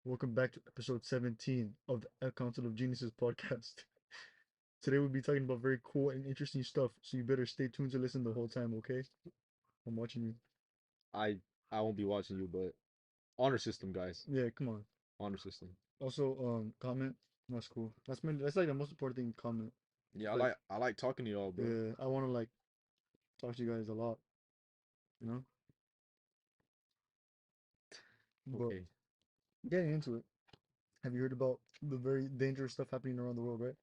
Welcome back to episode 17 of the Council of Geniuses podcast. Today we'll be talking about very cool and interesting stuff, so you better stay tuned to listen the whole time, okay? I'm watching you. I I won't be watching you, but honor system, guys. Yeah, come on. Honor system. Also, comment. That's cool. That's like the most important thing, comment. Yeah, I Like, like I like talking to y'all, bro. yeah, I want to like talk to you guys a lot, you know? But Okay. getting into it, have you heard about the very dangerous stuff happening around the world, right?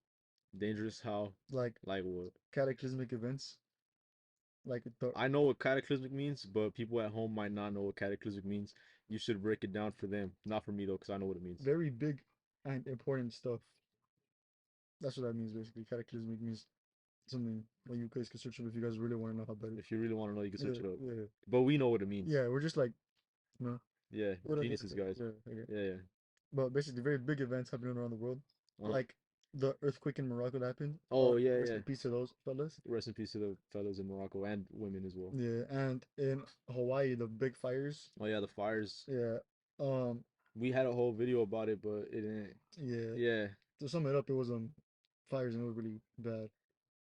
Dangerous how? Like Like what? cataclysmic events, like the I know what cataclysmic means, but people at home might not know what cataclysmic means. You should break it down for them. Not for me though, because I know what it means. very big and important stuff. That's what that means basically. Cataclysmic means something when you guys can search up if you guys really want to know how bad it. If you really want to know, you can Yeah, search it up. yeah, But we know what it means. yeah. We're just like, you know, Yeah, what I geniuses, guys. yeah, okay. Yeah, yeah. But basically, very big events happening around the world, Uh-huh. like the earthquake in Morocco that happened. Oh yeah, Rest yeah. in peace to those fellas. Rest in peace to the fellas in Morocco and women as well. Yeah, and in Hawaii, the big fires. Oh yeah, the fires. Yeah, um, We had a whole video about it, but it didn't. yeah. Yeah, To sum it up, it was fires and it was really bad.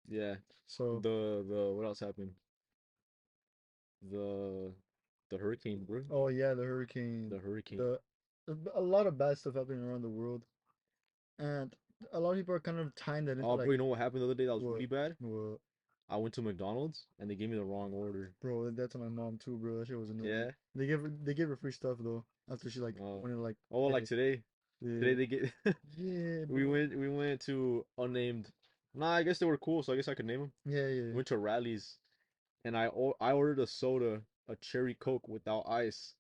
yeah. So, The what else happened? The the hurricane, bro. oh yeah, the hurricane, The hurricane. the a lot of bad stuff happening around the world. And a lot of people are kind of tying that into Oh, like, bro, you know what happened the other day that was what, really bad? what, I went to McDonald's and they gave me the wrong order. bro, that's on my mom too, bro. That shit was annoying. Yeah. They gave her free stuff though after she like Uh, wanted to like oh, like pay. today. Yeah, Today they get yeah, we bro. went to unnamed. Nah, I guess they were cool, so I guess I could name them. Yeah, yeah. Went to Rallies and I ordered a soda, a cherry Coke without ice.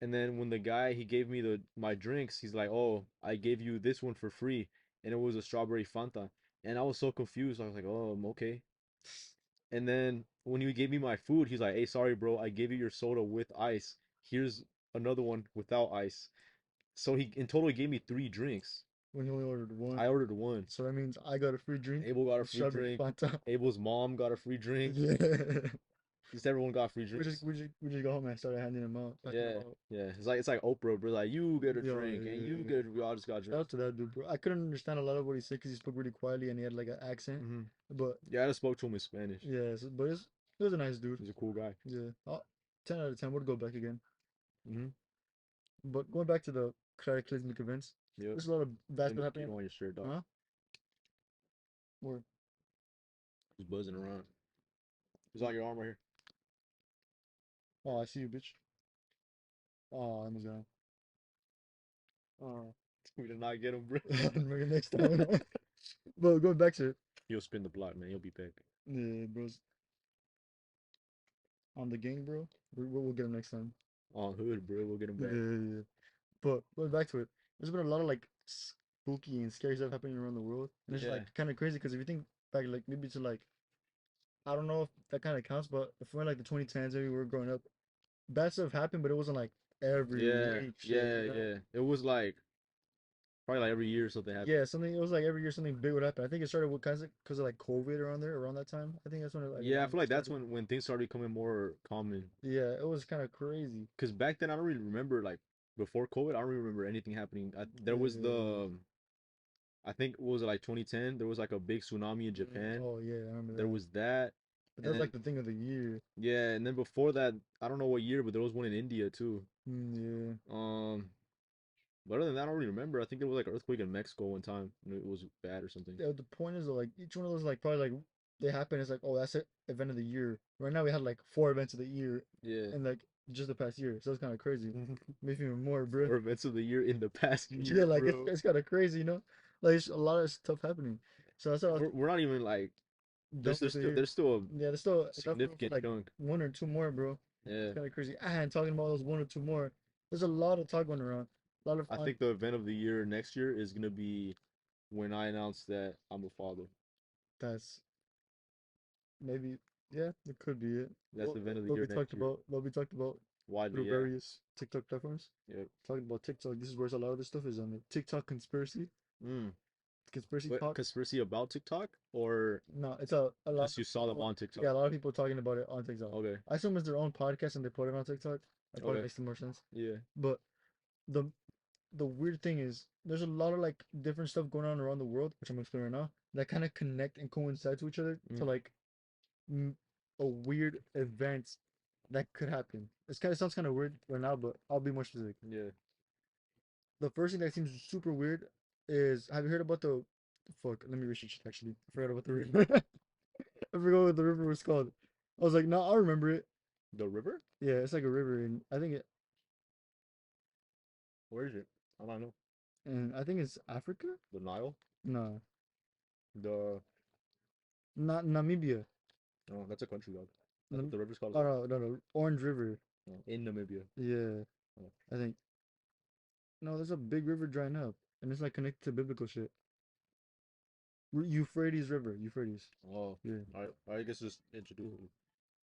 And then when the guy he gave me the my drinks, he's like, "Oh, I gave you this one for free," and it was a strawberry Fanta. And I was so confused. I was like, "Oh, okay." And then when he gave me my food, he's like, "Hey, sorry, bro. I gave you your soda with ice. Here's another one without ice." So he in total he gave me three drinks. When you only ordered one, I ordered one. so that means I got a free drink, Abel got a with free strawberry drink. Fanta. Abel's mom got a free drink. Yeah. Just everyone got free We just drinks. we just we just go home and started handing them out, passing them Yeah, out. yeah. It's like Oprah, bro. Like you get a Yeah, drink and you yeah. get a. We all just got Shout out drinks. to that dude, bro. I couldn't understand a lot of what he said because he spoke really quietly and he had like an accent, Hmm. but Yeah, I just spoke to him in Spanish. yeah, but he was a nice dude. He's a cool guy. Yeah. 10 out of 10 would go back again. Hmm. But going back to the cataclysmic events, Yep. there's a lot of bad Let me stuff get happening. on your shirt, dog. Huh? Where? He's buzzing around. He's on your arm right here. Oh, I see you, bitch. Oh, I almost got him. Oh, We did not get him, bro. maybe next time. But going back to it, He'll spin the block, man. He'll be back. yeah, bros, on the gang, bro. We'll get him next time. On hood, bro. We'll get him Yeah, back. yeah, yeah. But going back to it, there's been a lot of like spooky and scary stuff happening around the world, and it's Yeah. like kind of crazy because if you think back, like maybe to like I don't know if that kind of counts, but if we're in like the 2010s, maybe we were growing up, bad stuff happened, but it wasn't like every Yeah. week shit, Yeah. you know? Yeah. It was like probably like every year something happened. Yeah, something. It was like every year something big would happen. I think it started with kind of because of like COVID around there, around that time. I think that's when it like Yeah, I around feel like that's started. when things started becoming more common. Yeah, it was kind of crazy. Cause back then I don't really remember like before COVID. I don't really remember anything happening. There was Yeah. I think what was it like 2010? There was like a big tsunami in Japan. Oh yeah, I remember There that. was that, But that and was like then the thing of the year. yeah, and then before that, I don't know what year, but there was one in India too. Yeah. Um, but other than that, I don't really remember. I think there was like an earthquake in Mexico one time, and it was bad or something. Yeah, the point is though, like each one of those like probably like they happen. It's like oh that's it, event of the year. Right now we had like four events of the year, Yeah. and like just the past year, so it's kind of crazy. Maybe even more, bro. Four events of the year in the past Yeah, year, like bro. it's kind of crazy, you know. Like it's a lot of stuff happening. So that's how We're not even like done with the year. there's still a Yeah, there's still enough room for significant like chunk. one or two more, bro. Yeah. It's kind of crazy. And talking about those one or two more, there's a lot of talk going around. A lot of I think the event of the year next year is gonna be when I announce that I'm a father. that's maybe yeah, it could be it. That's Well, the event of the what we year next talked year. about, what we talked about Widely, through yeah. various TikTok platforms. Yep. Talking about TikTok, this is where a lot of this stuff is on the TikTok Mm. conspiracy What talk. conspiracy about TikTok or No, it's a lot. just you saw them on TikTok? Yeah, a lot of people talking about it on TikTok. Okay. I assume it's their own podcast and they put it on TikTok. That probably Okay. makes more sense. Yeah. But the the weird thing is there's a lot of like different stuff going on around the world, which I'm explaining right now, that kind of connect and coincide to each other to Mm, like m a weird event that could happen. It's kind of sounds kind of weird right now, but I'll be more specific. yeah. The first thing that seems super weird is, have you heard about the fuck? Let me research it actually. I forgot about the river. I forgot what the river was called. I was like, no, I'll remember it. The river? Yeah, it's like a river, and Where is it? I don't know. I think it's Africa. The Nile? No, The not Namibia. Oh, that's a country dog. That's what Nam the river's called. oh no, Orange River. Oh, in Namibia. Yeah, Oh, I think no. There's a big river drying up, and it's like connected to biblical shit. Euphrates River, Euphrates. oh. Yeah. I guess just introduce me.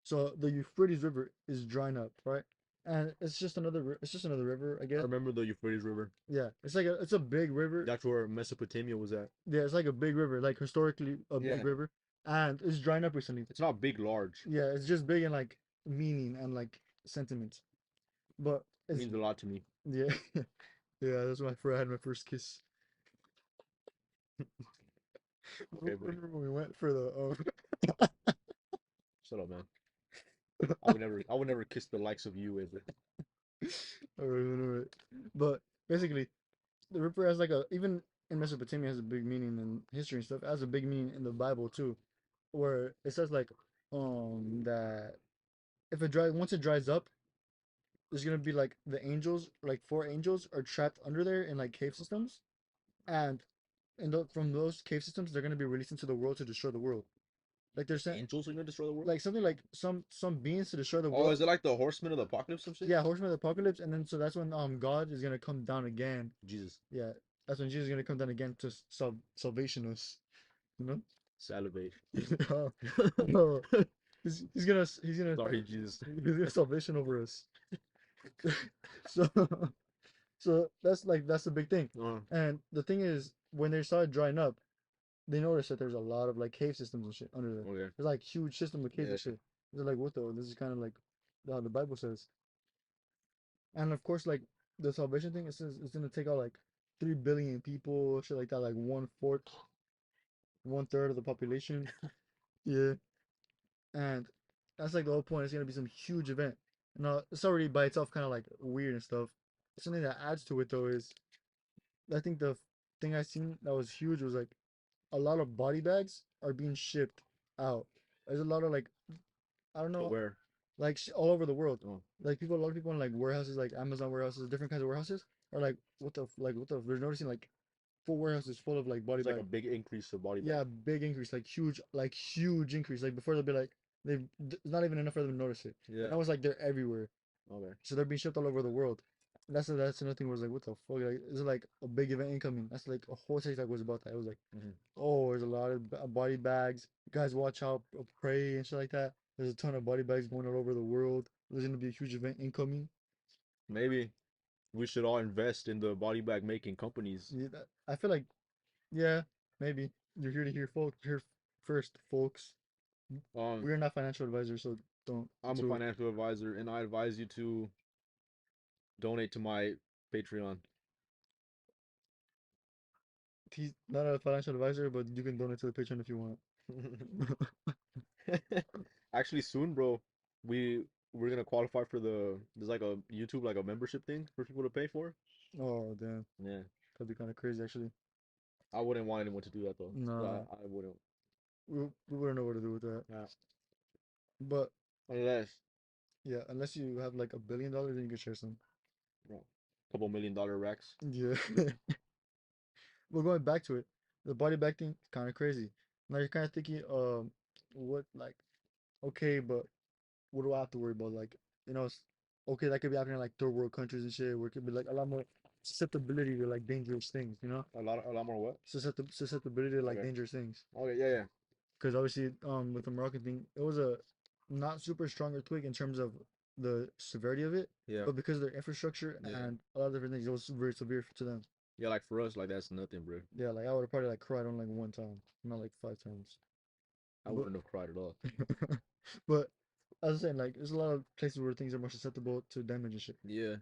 So the Euphrates River is drying up, right? And it's just another river, I I guess. remember the Euphrates River. Yeah, it's a big river. That's where Mesopotamia was at. Yeah, it's like a big river, like historically a big Yeah. river, and it's drying up recently. It's not big, large. Yeah, it's just big in like meaning and like sentiment. But It it's means a lot to me. yeah, yeah. That's when I had my first kiss. Okay, bro. Remember when we went for the Shut up, man. I would never kiss the likes of you, ever. alright. But basically, the river has like a even in Mesopotamia has a big meaning in history and stuff. It has a big meaning in the Bible too, where it says like that if it dry once it dries up, there's gonna be like the angels, like four angels are trapped under there in like cave systems, and from those cave systems they're gonna be released into the world to destroy the world. Like they're sent Angels are gonna destroy the world? like something like some beings to destroy the Oh, world. is it like the Horsemen of the Apocalypse, some shit? Yeah, Horseman of the Apocalypse, and then so that's when God is gonna come down again. Jesus. Yeah, that's when Jesus is gonna come down again to salvation us. You know? Salivate. Oh, he's gonna Sorry, Jesus. he's gonna salvation over us. So so that's the big thing. Uh, And the thing is, when they started drying up, they noticed that there's a lot of like cave systems and shit under there. okay. There's like huge system of caves Yeah. and shit. They're like, what the? This is kind of like how the Bible says. And of course, like the salvation thing, it says it's gonna take out like 3 billion people, shit like that, like 1/4, 1/3 of the population. Yeah, and that's like the whole point. It's gonna be some huge event. No, it's already by itself kind of like weird and stuff. Something that adds to it though is I think the thing I seen that was huge was like a lot of body bags are being shipped out. There's a lot of like I don't But know, where? like all over the world. Oh, Like a lot of people in like warehouses, like Amazon warehouses, different kinds of warehouses, are like, what the? They're noticing like full warehouses full of like body it's like bag. a big increase of body bag. Yeah, big increase, like huge increase. Like before they'll be like it's not even enough for them to notice it. Yeah. And now it's like they're everywhere. Okay. So they're being shipped all over the world. That's another thing was like, what the fuck? Like, is it like a big event incoming? That's like a whole TikTok was about that. It was like, Hmm. oh, there's a lot of body bags. Guys, watch out, pray and shit like that. There's a ton of body bags going all over the world. There's gonna be a huge event incoming. Maybe we should all invest in the body bag making companies. Yeah, I feel like, yeah, maybe you're here to hear, folks. Here first, folks. Um, We're not financial advisors, so don't I'm a do it. financial advisor, and I advise you to donate to my Patreon. He's not a financial advisor, but you can donate to the Patreon if you want. Actually, soon, bro, we we're gonna qualify for there's like a YouTube like a membership thing for people to pay for. Oh, damn. Yeah, That'd be kind of crazy, actually. I wouldn't want anyone to do that though. Nah, I wouldn't. we wouldn't know what to do with that. Yeah. But Unless, yeah, unless you have like $1 billion, then you can share some. bro, couple $1 million racks. Yeah. But going back to it, the body back thing is kind of crazy. Now you're kind of thinking, what like, okay, but what do I have to worry about? Like, okay, that could be happening in like third world countries and shit, where it could be like a lot more susceptibility to like dangerous things, you know? A lot more what? Susceptibility to like Okay. dangerous things. Okay, yeah, yeah. Because obviously, with the Moroccan thing, it was a not super strong earthquake in terms of the severity of it, Yeah. but because of their infrastructure Yeah. and a lot of different things, it was very severe to them. Yeah, like for us, like that's nothing, bro. Yeah, like I would have probably like cried on like one time, not like 5 times. I But wouldn't have cried at all. but as I was saying, like there's a lot of places where things are more susceptible to damage and shit. Yeah.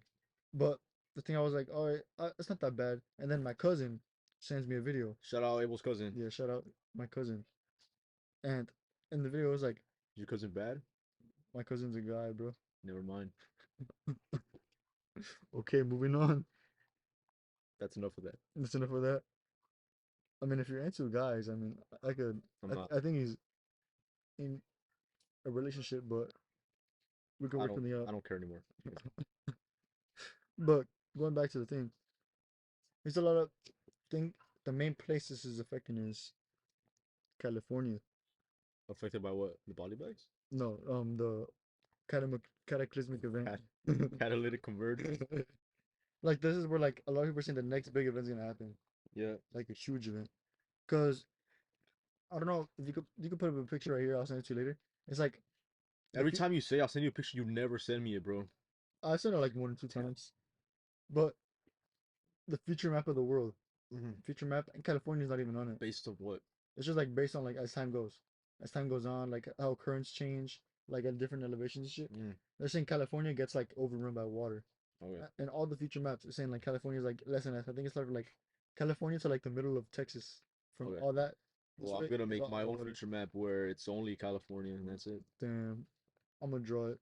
But the thing I was like, all right, it's not that bad. And then my cousin sends me a video. Shout out Abel's cousin. Yeah, shout out my cousin. And in the video, it was like, Is your cousin bad? my cousin's a guy, bro. Never mind. Okay, moving on. That's enough of that. That's enough of that. I mean, if you're into guys, I mean, I could, I'm not. I think he's in a relationship, but we could I work don't. something out. I don't care anymore. But going back to the thing, there's a lot of thing. The main place this is affecting is California. Affected by what? The body bags? No, the cataclysmic event. Cat- Catalytic converter. Like this is where like a lot of people are saying the next big event's gonna happen, Yeah. like a huge event. Cause I don't know if you could put up a picture right here. I'll send it to you later. It's like the Every time you say I'll send you a picture, you never send me it, bro. I sent it like one or two times, but the future map of the world, future map, and California's not even on it. Based on what? It's just like based on like as time goes on, like how currents change, like at different elevations and shit. Mm. They're saying California gets like overrun by water, Okay. and all the future maps are saying like California is like less and less. I think it's like California to like the middle of Texas, from Okay. all that. This Well, I'm way gonna is make my all own water. future map where it's only California and that's it. Damn, I'm gonna draw it.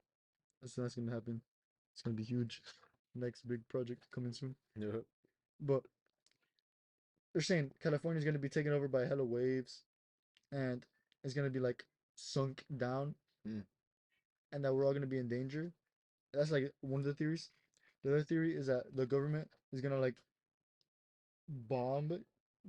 That's gonna happen. It's gonna be huge. Next big project coming soon. Yeah. But they're saying California is gonna be taken over by hella waves, and it's gonna be like sunk down, Mm. and that we're all gonna be in danger. That's like one of the theories. The other theory is that the government is gonna like bomb,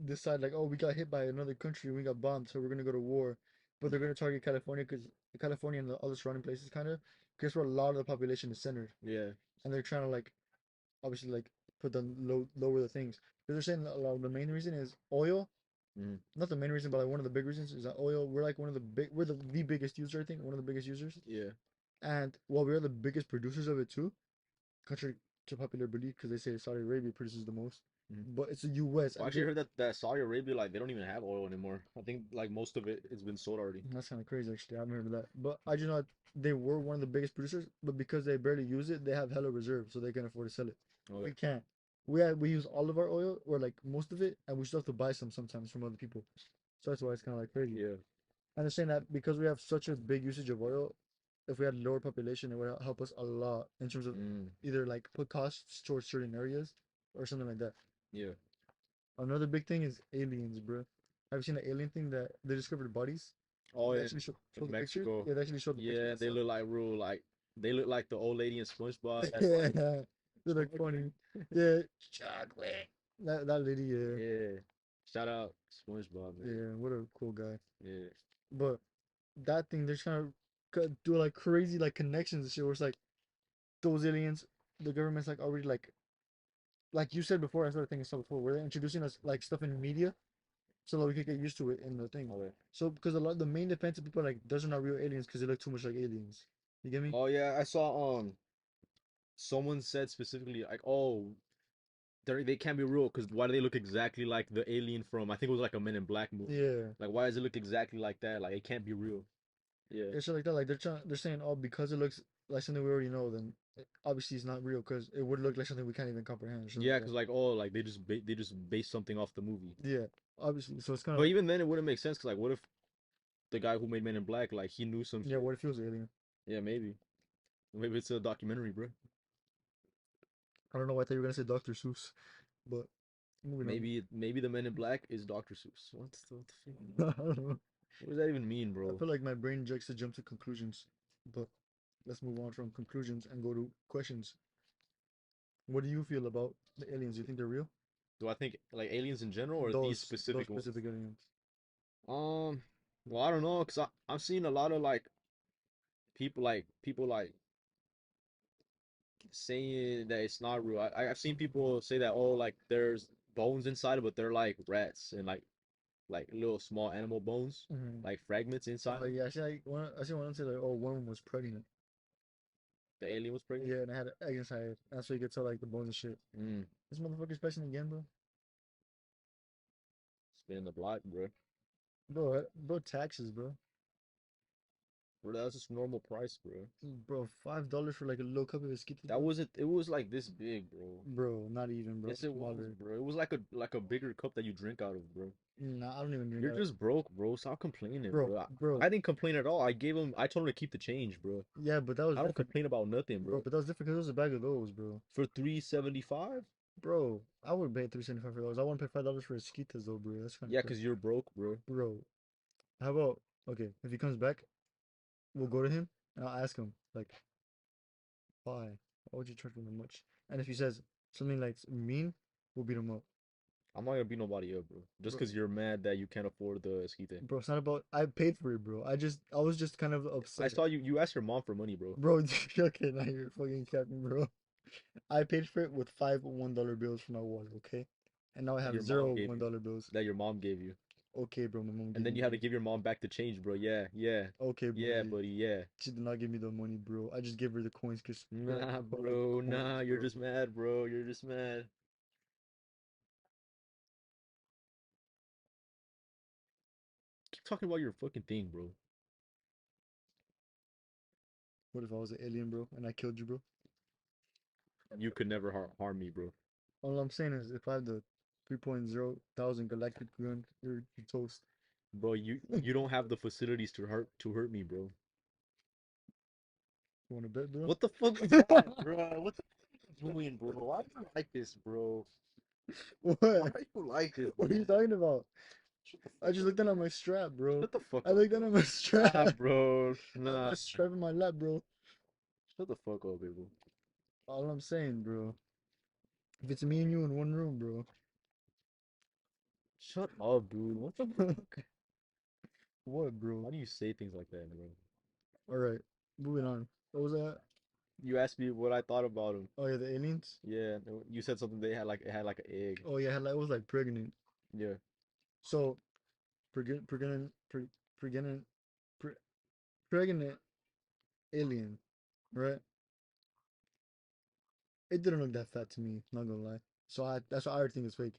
decide like, oh, we got hit by another country, we got bombed, so we're gonna go to war. But they're gonna target California because California and the other surrounding places kind of, because where a lot of the population is centered, Yeah. and they're trying to like obviously like put the lower the things. Because they're saying a lot of the main reason is oil. Mm. Not the main reason, but like one of the big reasons is that oil. We're like one of the big. We're the biggest user. I think one of the biggest users. Yeah. And while we're the biggest producers of it too, contrary to popular belief, because they say Saudi Arabia produces the most, Mm. but it's the U.S. Well, I and actually heard that Saudi Arabia like they don't even have oil anymore. I think like most of it has been sold already. that's kind of crazy actually. I haven't heard of that, but I just know they were one of the biggest producers, but because they barely use it, they have hella reserves, so they can afford to sell it. Okay. We can't. We use all of our oil or like most of it, and we still have to buy some sometimes from other people. So that's why it's kind of like crazy. Yeah. And they're saying that because we have such a big usage of oil, if we had lower population, it would help us a lot in terms of Mm. either like put costs towards certain areas or something like that. Yeah. Another big thing is aliens, bro. Have you seen the alien thing that they discovered bodies? Oh They yeah. actually show In the pictures. Mexico. Yeah, they actually showed the pictures Yeah, and they stuff. look like real like they look like the old lady in SpongeBob. That's Yeah, like they look funny. Yeah, chocolate. That lady, yeah, yeah. Shout out SpongeBob, man. yeah. What a cool guy. Yeah. But that thing, they're trying to do like crazy like connections and shit. Where it's like those aliens, the government's like already like you said before. I started thinking stuff before. Where they're introducing us like stuff in media so that we could get used to it in the thing. Okay. So because a lot the main defense of people are like those are not real aliens because they look too much like aliens. You get me? Oh yeah, I saw someone said specifically like, oh, they can't be real because why do they look exactly like the alien from I think it was like a Men in Black movie. Yeah. Like why does it look exactly like that? Like it can't be real. Yeah. It's shit like that. Like they're saying, oh, because it looks like something we already know, then obviously it's not real because it would look like something we can't even comprehend or something Yeah, like because that. like oh like they just base something off the movie. Yeah, obviously. So it's kind But of even then it wouldn't make sense because like what if the guy who made Men in Black like he knew some yeah. shit? What if he was an alien? Yeah, maybe. Maybe it's a documentary, bro. I don't know why I thought you were gonna say Dr. Seuss, but moving on. Maybe the Men in Black is Dr. Seuss. What the fuck? I don't know. What does that even mean, I bro? feel like my brain likes to jump to conclusions, but let's move on from conclusions and go to questions. What do you feel about the aliens? Do you think they're real? Do I think like aliens in general or these Those specific ones? specific aliens. Um, well, I don't know, cause I'm seeing a lot of like people like saying that it's not real. I've seen people say that oh like there's bones inside it, but they're like rats and like little small animal bones, Mm-hmm. like fragments inside them. Yeah, I see one say like, oh, one of them was pregnant. The alien was pregnant. Yeah, and I had an egg inside it. That's why you could tell like the bones and shit. Mm, This motherfucker's pressing again, bro. spinning the block, bro. Bro, taxes, bro. Bro, that's just normal price, bro. Bro, $5 for like a little cup of esquites, That bro. wasn't. It was like this big, bro. Bro, not even, bro. Yes, it was, Smaller. bro. It was like a bigger cup that you drink out of, bro. Nah, I don't even drink You're out of. just broke, bro. Stop complaining, Bro, bro. bro. I didn't complain at all. I gave him. I told him to keep the change, bro. Yeah, but that was I don't different. complain about nothing, Bro, bro. but that was different because it was a bag of those, bro. For 375. Bro, I would pay 375 for those. I want to pay $5 for esquites though, bro. That's kind of Yeah, crazy. cause you're broke, bro. Bro, how about okay? If he comes back, we'll go to him and I'll ask him like, why? Why would you charge me that much? And if he says something like mean, we'll beat him up. I'm not gonna beat nobody up, bro. Just Bro, cause you're mad that you can't afford the esquite. bro, it's not about. I paid for it, bro. I was just kind of I upset, saw you. You asked your mom for money, bro. bro. Okay, now you're fucking capping, bro. I paid for it with five $1 bills from my wallet, okay? And now I That have your mom zero gave you. $1 bills. That your mom gave you. Okay, bro, my mom And gave then me you had to money. give your mom back the change, bro. Yeah, yeah, Okay, yeah, buddy. buddy. Yeah. She did not give me the money, bro. I just gave her the coins because I Nah, felt like bro. Nah, coins, you're bro. just mad, bro. You're just mad. Keep talking about your fucking thing, bro. What if I was an alien, bro, and I killed you, bro? You could never harm me, bro. All I'm saying is if I have the 3.0 thousand galactic gun, you're toast. Bro, you don't have the facilities to hurt me, bro. You want to bet, bro? What the fuck was that, bro? What the fuck are you doing, bro? Why do you like this, bro? Why What? do you like this, What are bro? you talking about? Shut the I fuck just up, looked down at my strap, bro. Shut the fuck I up, looked bro. down at my strap. Nah, bro. I have Nah. my strap in my lap, bro. Shut the fuck up, bro. All I'm saying, bro. If it's me and you in one room, bro. Shut up, dude. What the fuck? What, bro? Why do you say things like that, bro? All right, moving on. What was that? You asked me what I thought about him. Oh yeah, the aliens. Yeah, no, you said something they had like it had like an egg. Oh yeah, like it was like pregnant. Yeah. So pregnant, pregnant, pre, pregnant alien, right? It didn't look that fat to me. Not gonna lie. So that's why I think it's fake.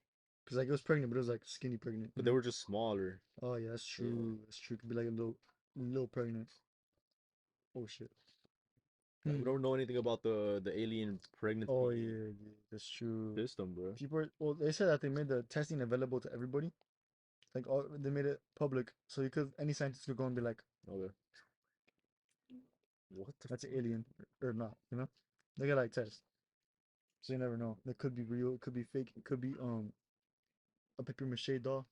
Cause like it was pregnant, but it was like skinny pregnant. But they were just smaller. Oh yeah, that's Yeah. true. That's true. Could be like a little pregnant. Oh shit. Yeah, we Hmm. don't know anything about the alien Oh pregnancy yeah, yeah, that's true. system, bro. People are, well, they said that they made the testing available to everybody. Like all, they made it public, so you could any scientist could go and be like, Okay. What the that's an fuck? alien or not, you know? They got like tests, so you never know. It could be real, it could be fake, it could be a paper mache doll,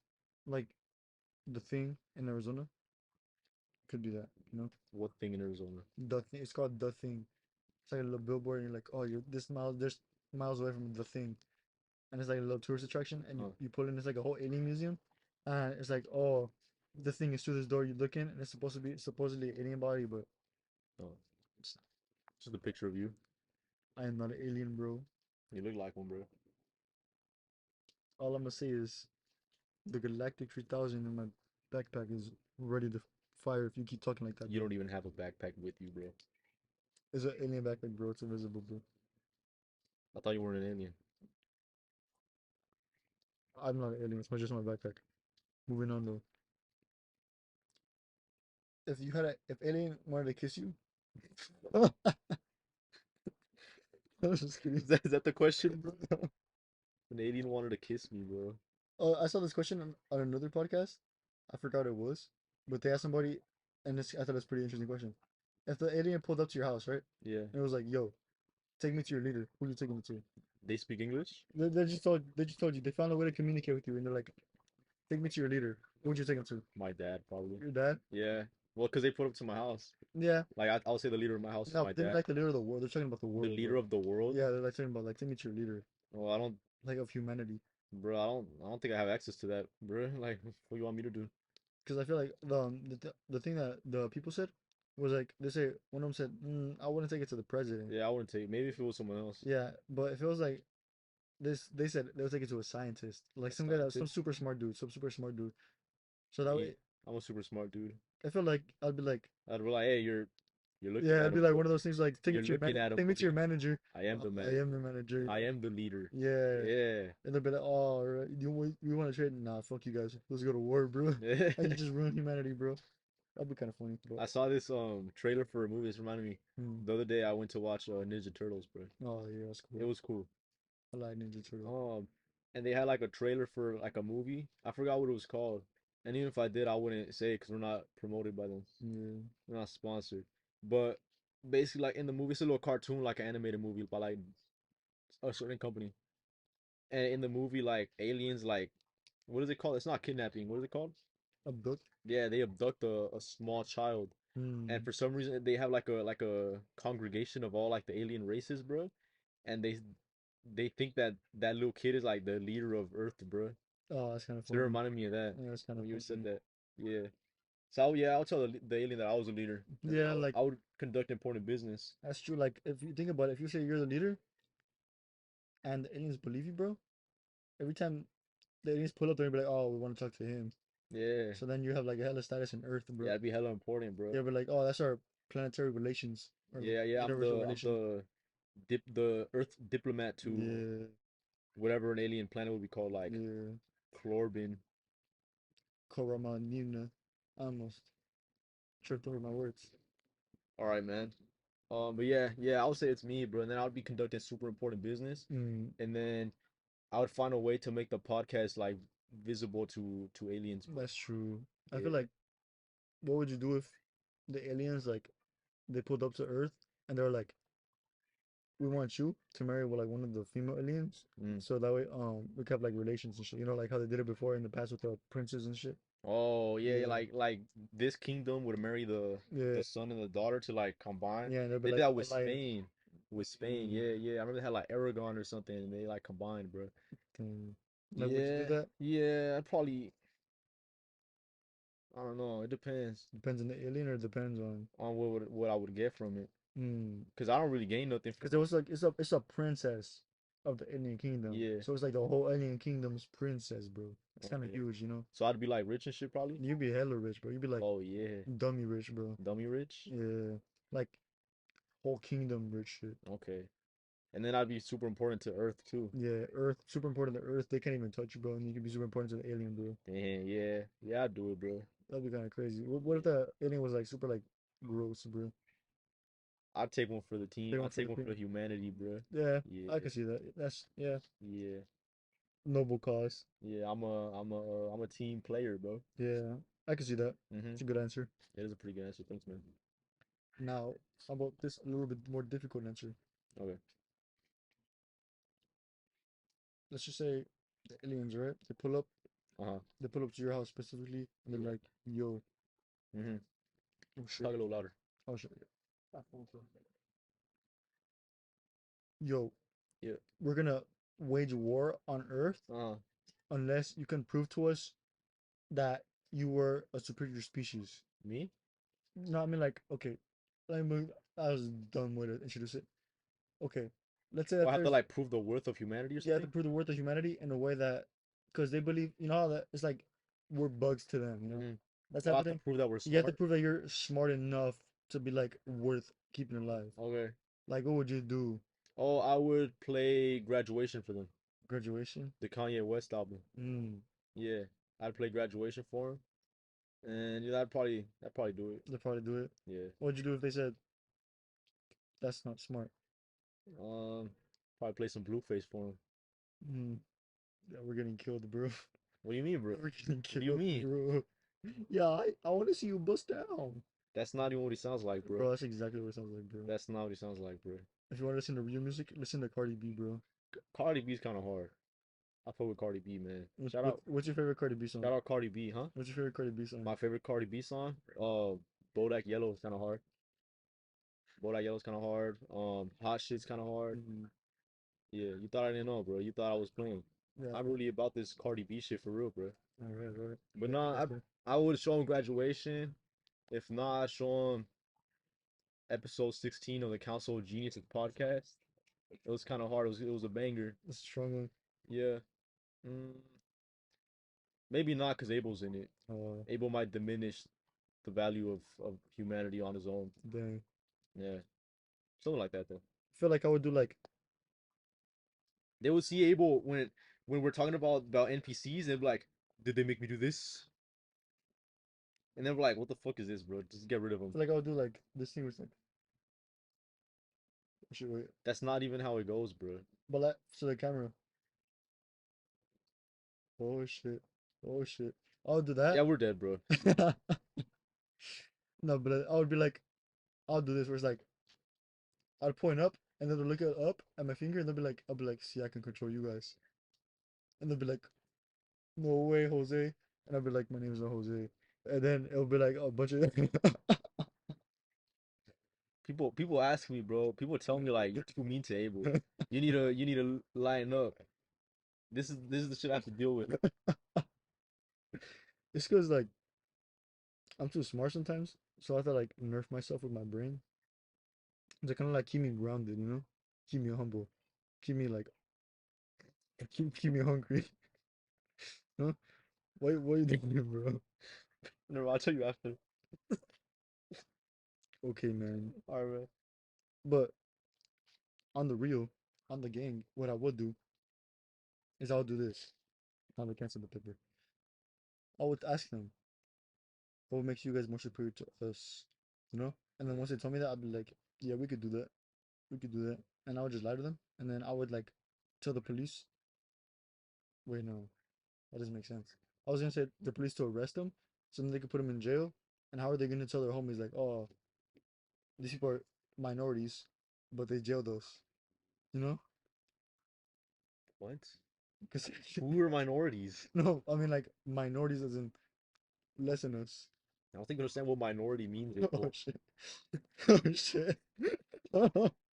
like the thing in Arizona. Could be that, you know? What thing in Arizona? The thing, it's called the thing. It's like a little billboard, and you're like, oh, you're this mile, there's miles away from the thing, and it's like a little tourist attraction, and Oh, you pull in, it's like a whole alien museum, and it's like, oh, the thing is through this door you look in, and it's supposed to be supposedly an alien body, but oh. it's not. Just a picture of you. I am not an alien, bro. You look like one, bro. All I'm gonna say is the Galactic 3000 in my backpack is ready to fire if you keep talking like that, You bro. don't even have a backpack with you, bro. It's an alien backpack, bro. It's invisible, bro. I thought you weren't an alien. I'm not an alien. It's just my backpack. Moving on though. If alien wanted to kiss you, I was just kidding. Is that the question, bro? An alien wanted to kiss me, bro. I saw this question on another podcast. I forgot it was, but they asked somebody, and I thought it was a pretty interesting question. If the alien pulled up to your house, right, Yeah. and it was like, "Yo, take me to your leader," who you taking me to? They speak English? They just told you they found a way to communicate with you, and they're like, "Take me to your leader." Who would you take him to? My dad, probably. Your dad? Yeah. Well, because they put up to my house. Yeah. Like, I'll say the leader of my house is No, my they're dad. like the leader of the world. They're talking about the The world, leader bro. of the world? Yeah, they're like talking about like take me to your leader, Well, I don't, like of humanity. bro, I don't think I have access to that, bro. Like, what do you want me to do? Because I feel like the thing that the people said was like they say one of them said, "I wouldn't take it to the president." Yeah, I wouldn't take, maybe if it was someone else. Yeah, but if it was like this, they said they would take it to a scientist, like A some guy that some scientist? super smart dude, some super smart dude. So that Me, way, I'm a super smart dude. I feel like I'd be like, I'd be like, hey, you're looking yeah, at it'd be him, like buddy. one of those things like You're looking at him, take me to buddy. your manager. I am the I man. am the manager. I am the leader. Yeah, Yeah. and they'll be like, oh, right, you want to trade? Nah, fuck you guys. Let's go to war, bro. And you just ruin humanity, bro. That'd be kind of funny, but I saw this trailer for a movie. This reminded me. hmm. The other day I went to watch Ninja Turtles, bro. Oh yeah, that's It cool. was cool. I like Ninja Turtle. Um, and they had like a trailer for like a movie. I forgot what it was called. And even if I did, I wouldn't say it because we're not promoted by them. Yeah, We're not sponsored. But basically, like in the movie, it's a little cartoon, like an animated movie by like a certain company. And in the movie, like aliens, like what is it called? It's not kidnapping. What is it called? abduct. Yeah, they abduct a small child, and Hmm. for some reason they have like a congregation of all like the alien races, bro. And they think that that little kid is like the leader of Earth, bro. Oh, that's kind of So it funny. reminded me of that Yeah, that's kind of when you said funny. that. Yeah. So yeah, I'll tell the alien that I was a leader, and then Yeah, like I would conduct important business. that's true. Like if you think about it, if you say you're the leader and the aliens believe you, bro, every time the aliens pull up, they're gonna be like, "Oh, we want to talk to him." Yeah. So then you have like a hella status in Earth, Yeah, bro. it'd be hella important, bro. They'll be like, "Oh, that's our planetary relations or like Yeah, yeah, universal I'm relation." the the Earth diplomat to Yeah, whatever an alien planet would be called, like yeah. Klorbin. Korama Nina. I almost tripped over my words. All right, man. But yeah, yeah, I would say it's me, bro. And then I would be conducting super important business, Mm, and then I would find a way to make the podcast like visible to aliens, bro. that's true. I feel Yeah. like, what would you do if the aliens like they pulled up to Earth and they're like, "We want you to marry with like one of the female aliens, Mm. so that way we can have like relations and shit. You know, like how they did it before in the past with the princes and shit." Oh yeah, yeah, Yeah, like this kingdom would marry yeah, the son and the daughter to like combine. yeah. And they'll be They did like that with alliance. Spain. With Spain, Mm, yeah, yeah. I remember they had like Aragon or something, and they like combined, bro. damn. Like, would you do Yeah, that? yeah. I'd probably, I don't know. It depends Depends on the alien or depends on. on what I would get from it, Mm. cause I don't really gain nothing from Because it was like it's a princess of the alien it. kingdom, Yeah. so it's like the whole alien kingdom's princess, bro. It's Oh kind of yeah. huge, you know. So I'd be like rich and shit probably. You'd be hella rich, bro. You'd be like Oh yeah, dummy rich, bro. dummy rich. Yeah, like whole kingdom rich shit. Okay. And then I'd be super important to Earth too. Yeah, Earth, super important to Earth. They can't even touch you, bro, and you can be super important to the alien, bro. Damn, yeah, yeah, I'd do it, bro. That'd be kind of crazy. What if Yeah. the alien was like super like gross, bro? I'd take one for the team. They want I'd for take the one for queen. the humanity, bro. Yeah, I Yeah, can see that. That's yeah, yeah, noble cause. yeah. I'm a team player, bro. Yeah, I can see that. Mm-hmm. It's a good answer. It is a pretty good answer. Thanks, man. Now, how about this a little bit more difficult answer? Okay. Let's just say the aliens, right? Uh-huh. They pull up to your house specifically, and they're Yeah. like, "Yo, Mm-hmm. oh shit, Talk a little louder. oh shit, yo, Yeah. we're gonna wage war on Earth Uh-huh. unless you can prove to us that you were a superior species." Me? No, I mean like, okay, let me. That was a dumb way to introduce it. Okay, let's say Oh, I that have to there's like prove the worth of humanity or you have to something? prove the worth of humanity in a way that, because they believe, you know how that it's like we're bugs to them, you know, Mm-hmm. that's Oh, the I type of have to thing. prove that we're You have to smart? prove that you're smart enough to be like worth keeping alive. Okay. Like, what would you do? Oh, I would play Graduation for them. Graduation? The Kanye West album. Mm, Yeah. I'd play Graduation for him. And yeah, that'd probably do it. they'd probably do it. Yeah. What would you do if they said that's not smart? Um, Probably play some Blueface for him. Mm, yeah, we're getting killed, bro. What do you mean, bro? We're getting What do you killed, mean? bro. Yeah, I want to see you bust down. That's not even what he sounds like, bro. Bro, that's exactly what it sounds like, bro. That's not what he sounds like, bro. If you want to listen to real music, listen to Cardi B, bro. Cardi B's kind of hard. I fuck with Cardi B, man. What's, what, what's your favorite Cardi B song? Shout out Cardi B, huh? What's your favorite Cardi B song? My favorite Cardi B song, Bodak Yellow is kind of hard. Bodak Yellow's kind of hard. Hot Shit's kind of hard. Mm, Yeah, you thought I didn't know, bro. You thought I was playing. yeah. I'm really about this Cardi B shit for real, bro. All right. But Yeah, nah, that's good. I would show him Graduation. If not, I'd show him episode 16 of the Council of Geniuses podcast. It was kind of hard. It was a banger. That's a strong one. Yeah. Mm, maybe not because Abel's in it. Uh, Abel might diminish the value of humanity on his own. dang. Yeah. Something like that though. I feel like I would do like, They would see Abel when we're talking about NPCs and be like, did they make me do this? And then we're like, what the fuck is this, bro? Just get rid of him. So like I'll do like this thing where it's like, shit, wait, That's not even how it goes, bro. but like so the camera. Oh shit, oh shit. I'll do Yeah, that. we're dead, bro. No, but I would be like, I'll do this where it's like I'd point up and then they'll look at up at my finger and they'll be like, I'll be like, see, I can control you guys. And they'll be like, no way, Jose. And I'll be like, my name is not Jose. And then it'll be like a bunch of People ask me, bro. People tell me like you're too mean to Abel. You need to line up. This is the shit I have to deal with. it's because like I'm too smart sometimes. So I have to like nerf myself with my brain. They kind of like keep me grounded, you know? Keep me humble. Keep me like, keep me hungry. Huh? What are you doing, bro? No, I'll tell you after. Okay, man. All right, man. But on the real, on the gang, what I would do is I'll do this. Now they cancel the paper. I would ask them, what makes you guys more superior to us? You know? And then once they told me that, I'd be like, yeah, we could do that. We could do that. And I would just lie to them. And then I would like tell the police, wait, no, that doesn't make sense. I was gonna say the police to arrest them so then they could put them in jail. And how are they gonna tell their homies like, oh, these people are minorities, but they jailed us, you know? What? Because Who are minorities? no, I mean like minorities as in less than us. I don't think you understand what minority means, Oh Abel. shit. Oh shit.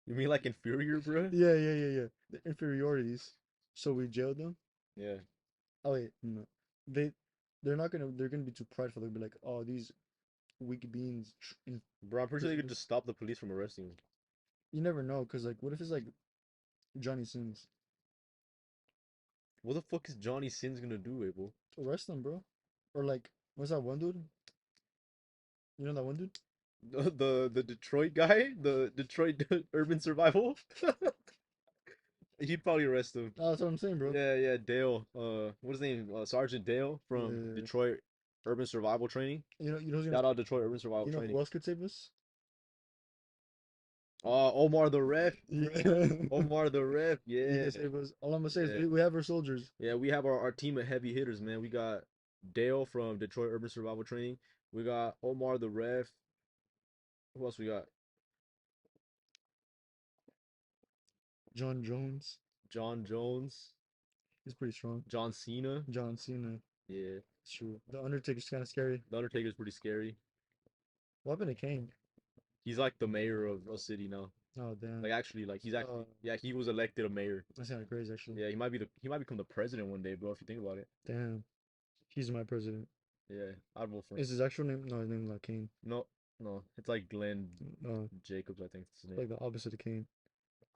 You mean like inferior, bro? Yeah. The inferiorities. So we jailed them. Yeah, Oh wait, no. They they're gonna be too prideful. They'll be like, oh, these weak beings in bro. I'm pretty sure they could prisoners. just stop the police from arresting him. You never know, cause like, what if it's like Johnny Sins? What the fuck is Johnny Sins gonna do, Abel? Arrest them, bro. Or like, what's that one dude? You know that one dude? The Detroit guy, the Detroit urban survival. He'd probably arrest him. Oh, that's what I'm saying, bro. Yeah, yeah, Dale. What's his name? Sergeant Dale from Yeah. Detroit Urban Survival Training. You know who's gonna Shout out Detroit Urban Survival you know who Training. else could save us? Omar the ref. Yeah. Omar the ref. He Yeah, can save us. All I'm gonna say is yeah, we have our soldiers. yeah. We have our team of heavy hitters, man. We got Dale from Detroit Urban Survival Training. We got Omar the ref. Who else we got? John Jones. John Jones. He's pretty strong. John Cena. John Cena. Yeah, It's true. The Undertaker's kind of scary. the Undertaker's pretty scary. What happened to Kane? He's like the mayor of a city now. Oh damn. Like actually, like he's Uh, actually, yeah, he was elected a mayor. that's kind of crazy actually. Yeah, he might become the president one day, bro. If you think about it. Damn. He's my president. Yeah, I'd vote for him. Is his actual name? No, his name's not Kane. No, no, it's like Glenn No, Jacobs, I think that's his name. like the opposite of Kane.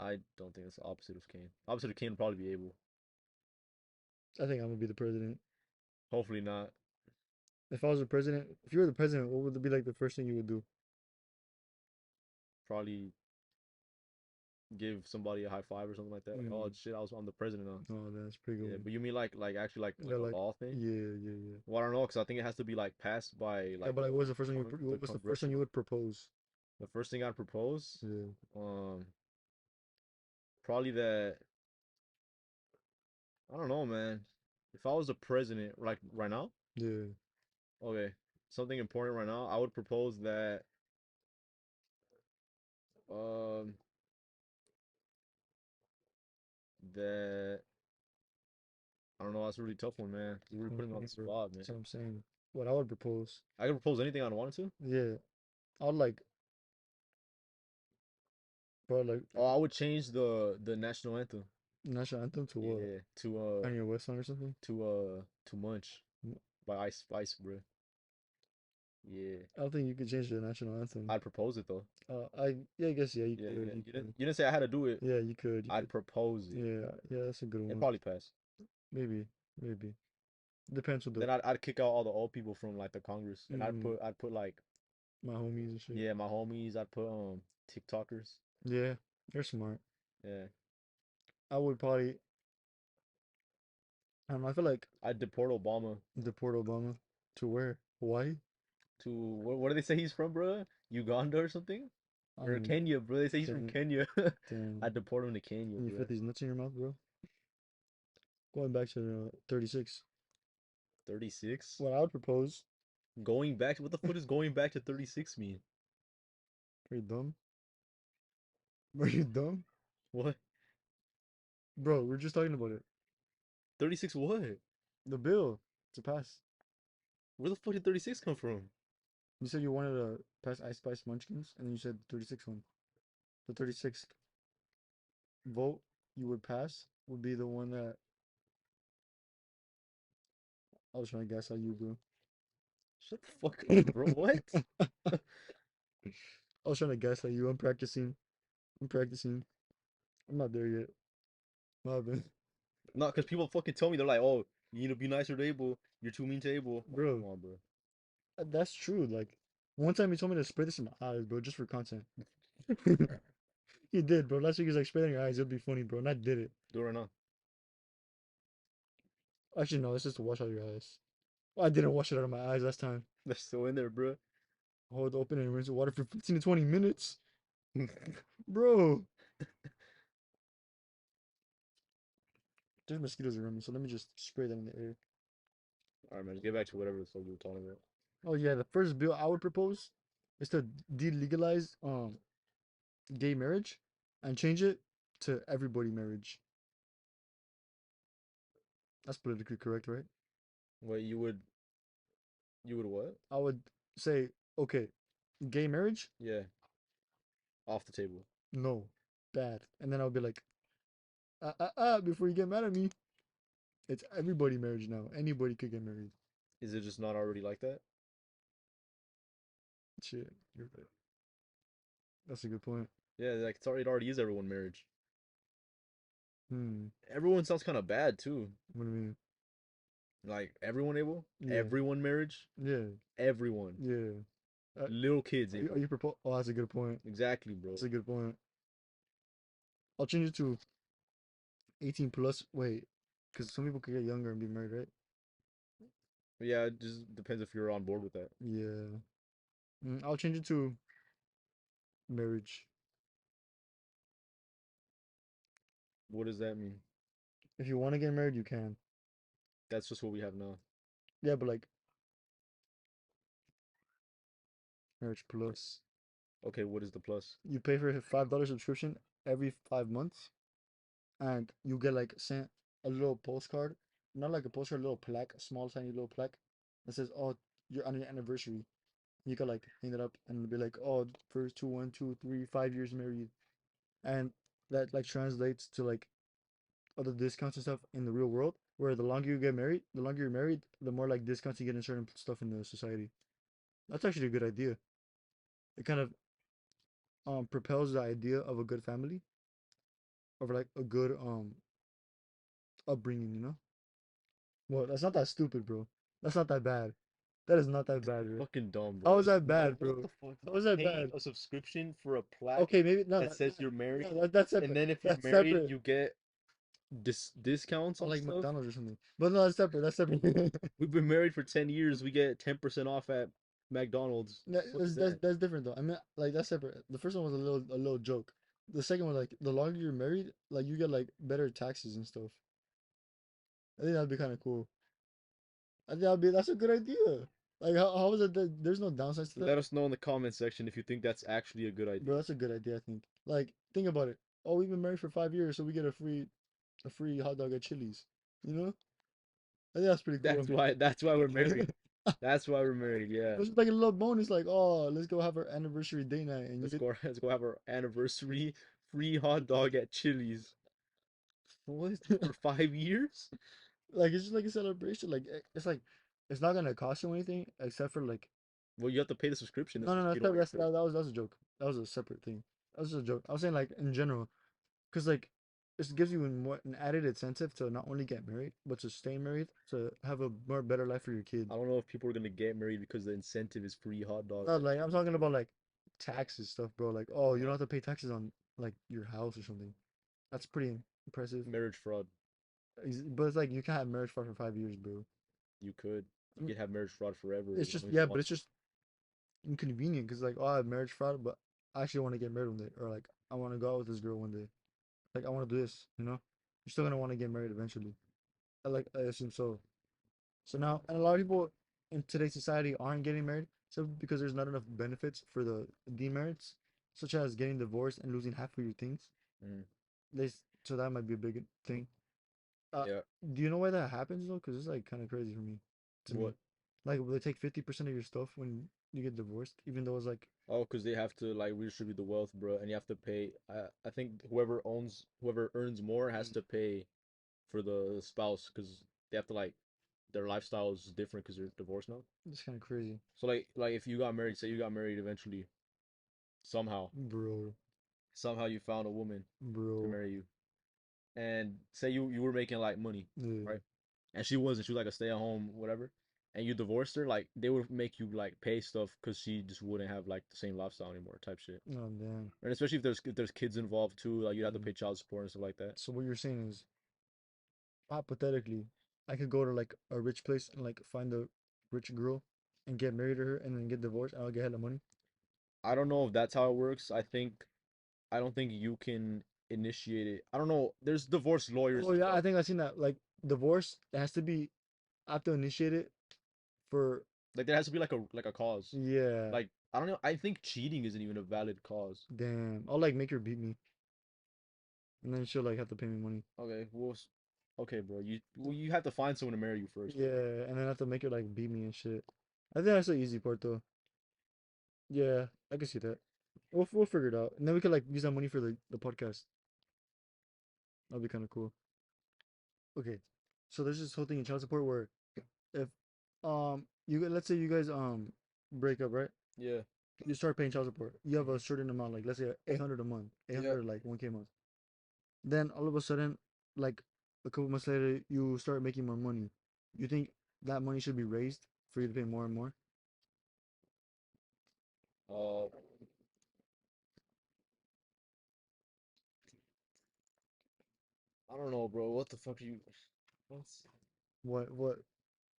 I don't think it's the opposite of Kane. Opposite of Kane would probably be Abel. I think I'm gonna be the president. Hopefully not. If I was the president, if you were the president, what would be like the first thing you would do? Probably give somebody a high five or something like that. Like, oh Mm. shit, I'm the president now. Oh, that's pretty good Yeah, one. but you mean like actually Yeah, like a like law thing? yeah. Well, I don't know, cause I think it has to be like passed by Yeah, like but like, what was the first thing the what was the first thing congressional. you would propose? The first thing I'd propose, Yeah, um, probably that I don't know, man. If I was the president, like right now, yeah. okay, something important right now, I would propose that um that I don't know, that's a really tough one, man. You're really putting me on the Bro, spot, man. that's what I'm saying. What I would propose. I could propose anything I wanted to. Yeah, I'd like, bro, like Oh, I would change the national anthem. national anthem to what? Yeah, Kanye West song or something? to Munch Mm, by Ice Spice, bro. Yeah, I don't think you could change the national anthem. I'd propose it though. Yeah, I guess yeah, you Yeah, could, yeah. you could. You didn't say I had to do it. Yeah, you could, you I'd could. propose it. Yeah, that's a good It'd one. probably pass. Maybe, maybe. Depends what the Then I'd kick out all the old people from like the Congress, and mm, I'd put like my homies and shit. yeah my homies. I'd put TikTokers. Yeah, they're smart. Yeah, I would probably, I don't know, I feel like I'd deport Obama. deport Obama to where? Hawaii? to what do they say he's from, bro? Uganda or something? I don't Or even Kenya, bro. They say he's from Kenya. Kenya. Damn. I deport him to Kenya, Can you bro. fit these nuts in your mouth, bro? Going back to 36. 36? What I would propose. Going back to what the fuck does going back to 36 mean? Are you dumb? Are you dumb? What? Bro, we're just talking about it. 36 what? The bill to pass. Where the fuck did 36 come from? You said you wanted to pass Ice Spice Munchkins, and then you said the 36 one. The 36th vote you would pass would be the one that I was trying to guess how you, bro. Shut the fuck up, bro. What? I was trying to guess how you. I'm practicing. I'm practicing. I'm not there yet. My bad. Not because people fucking tell me they're like, oh, you need to be nicer to Abel. You're too mean to Abel. Like, come Bro, on, bro. that's true. Like, one time he told me to spray this in my eyes, bro, just for content. He did, bro. Last week he's like, spray that in your eyes. It'll be funny, bro. And I did it. Do it right now. Actually, no, it's just to wash out your eyes. Well, I didn't wash it out of my eyes last time. They're still in there, bro. Hold it open and rinse the water for 15 to 20 minutes. Bro, there's mosquitoes around me, so let me just spray them in the air. All right, man. Just get back to whatever the fuck we were talking about. Oh yeah, the first bill I would propose is to delegalize gay marriage and change it to everybody marriage. That's politically correct, right? What you would what? I would say, okay, gay marriage, Yeah, off the table. no, bad. And then I'll be like, before you get mad at me, it's everybody marriage now. Anybody could get married. Is it just not already like that? Shit, you're right. That's a good point. Yeah, like it already is everyone marriage. Hmm. Everyone sounds kind of bad too. What do you mean? Like everyone able, Yeah, everyone marriage, yeah, everyone, yeah. little kids Are able. you propose? Oh, that's a good point. Exactly, bro. That's a good point. I'll change it to 18 plus. Wait, because some people could get younger and be married, right? Yeah, it just depends if you're on board with that. Yeah. I'll change it to marriage. What does that mean? If you want to get married, you can. That's just what we have now. Yeah, but like marriage plus. Okay, what is the plus? You pay for a $5 subscription every 5 months, and you get like sent a little postcard, not like a postcard, a little plaque, a small tiny little plaque that says, "Oh, you're on your anniversary." You can like hang it up and be like, "Oh, first two, 1, 2, 3, 5 years married," and that like translates to like other discounts and stuff in the real world. Where the longer you get married, the longer you're married, the more like discounts you get in certain stuff in the society. That's actually a good idea. It kind of propels the idea of a good family, of like a good upbringing, you know? Well, that's not that stupid, bro. That's not that bad. That is not that bad, bro. Fucking dumb, How bro. is that No, bad, what bro? the fuck? How is that Paying bad? a subscription for a plaque Okay, maybe no, that says you're married, that's and separate. then if you're That's married, separate. you get discounts On on like stuff. McDonald's or something. But no, that's separate. That's separate. We've been married for 10 years. We get 10% off at McDonald's. Fuck is that? That's different though. I mean, like that's separate. The first one was a little joke. The second one, like the longer you're married, like you get like better taxes and stuff. I think that'd be kind of cool. I think that's a good idea. Like how is it that there's no downsides to that? Let us know in the comment section if you think that's actually a good idea. Bro, that's a good idea, I think. Like, think about it. Oh, we've been married for 5 years, so we get a free hot dog at Chili's. You know? I think that's pretty cool. That's why we're married. That's why we're married. Yeah. It's just like a little bonus, like, oh, let's go have our anniversary date night, and you get Let's go have our anniversary free hot dog at Chili's. What? For 5 years? like it's just like a celebration. Like it's like it's not gonna cost you anything except for like Well, you have to pay the subscription no, if you don't want that's to pay. that was a joke. That was a separate thing. That was just a joke. I was saying like in general, because like it gives you more an added incentive to not only get married but to stay married to have a more better life for your kid. I don't know if people are gonna get married because the incentive is free hot dogs Not at like I'm Chili's. talking about like taxes stuff, bro. Like oh, you don't Oh, have to pay taxes on like your house or something. That's pretty impressive. marriage fraud. But it's like you can't have marriage for 5 years, bro. You could. I You mean, could have marriage fraud forever it's as just long as you yeah, but want it's to. just inconvenient because like, oh, I have marriage fraud, but I actually want to get married one day, or like I want to go out with this girl one day. Like I want to do this, you know. You're still gonna want to get married eventually. I assume so. So now, and a lot of people in today's society aren't getting married, so because there's not enough benefits for the demerits, such as getting divorced and losing half of your things. Mm. So that might be a big thing. Uh, Yeah. do you know why that happens though? Because it's like kind of crazy for me, to me. What? Like, will they take 50% of your stuff when you get divorced, even though it's like, Oh, because they have to like redistribute the wealth, bro, and you have to pay. I think whoever earns more has mm, to pay for the spouse because they have to like their lifestyle is different because they're divorced now. it's kind of crazy, So like if you got married, say you got married eventually, somehow bro, somehow you found a woman to bro. marry you, and say you were making like money, Yeah. right? And she wasn't. She was like a stay at home whatever. And you divorced her, like they would make you like pay stuff because she just wouldn't have like the same lifestyle anymore, type shit. Oh damn. And especially if there's kids involved too, like you'd have to Mm. pay child support and stuff like that. So what you're saying is, hypothetically, I could go to like a rich place and like find a rich girl and get married to her and then get divorced and I'll get hella money. I don't know if that's how it works. I don't think you can initiate it. I don't know. There's divorce lawyers Oh and yeah, I stuff. think I've seen that. Like divorce, it has to be, I have to initiate it for, Like there has to be like a cause. yeah, Like I don't know. I think cheating isn't even a valid cause. damn. I'll like make her beat me and then she'll like have to pay me money. Okay, okay, bro. You have to find someone to marry you first, bro. Yeah, and then I have to make her like beat me and shit. I think that's the easy part though. Yeah, I can see that. We'll figure it out. And then we could like use that money for the podcast. That'll be kind of cool. Okay. So there's this whole thing in child support where if let's say you guys break up, right? Yeah. You start paying child support. You have a Hmm. certain amount, like let's say 800 a month, Yeah. 800 like 1K a month. Then all of a sudden, like a couple months later, you start making more money. You think that money should be raised for you to pay more and more? Uh, I don't know, bro. What the fuck are you? What's, What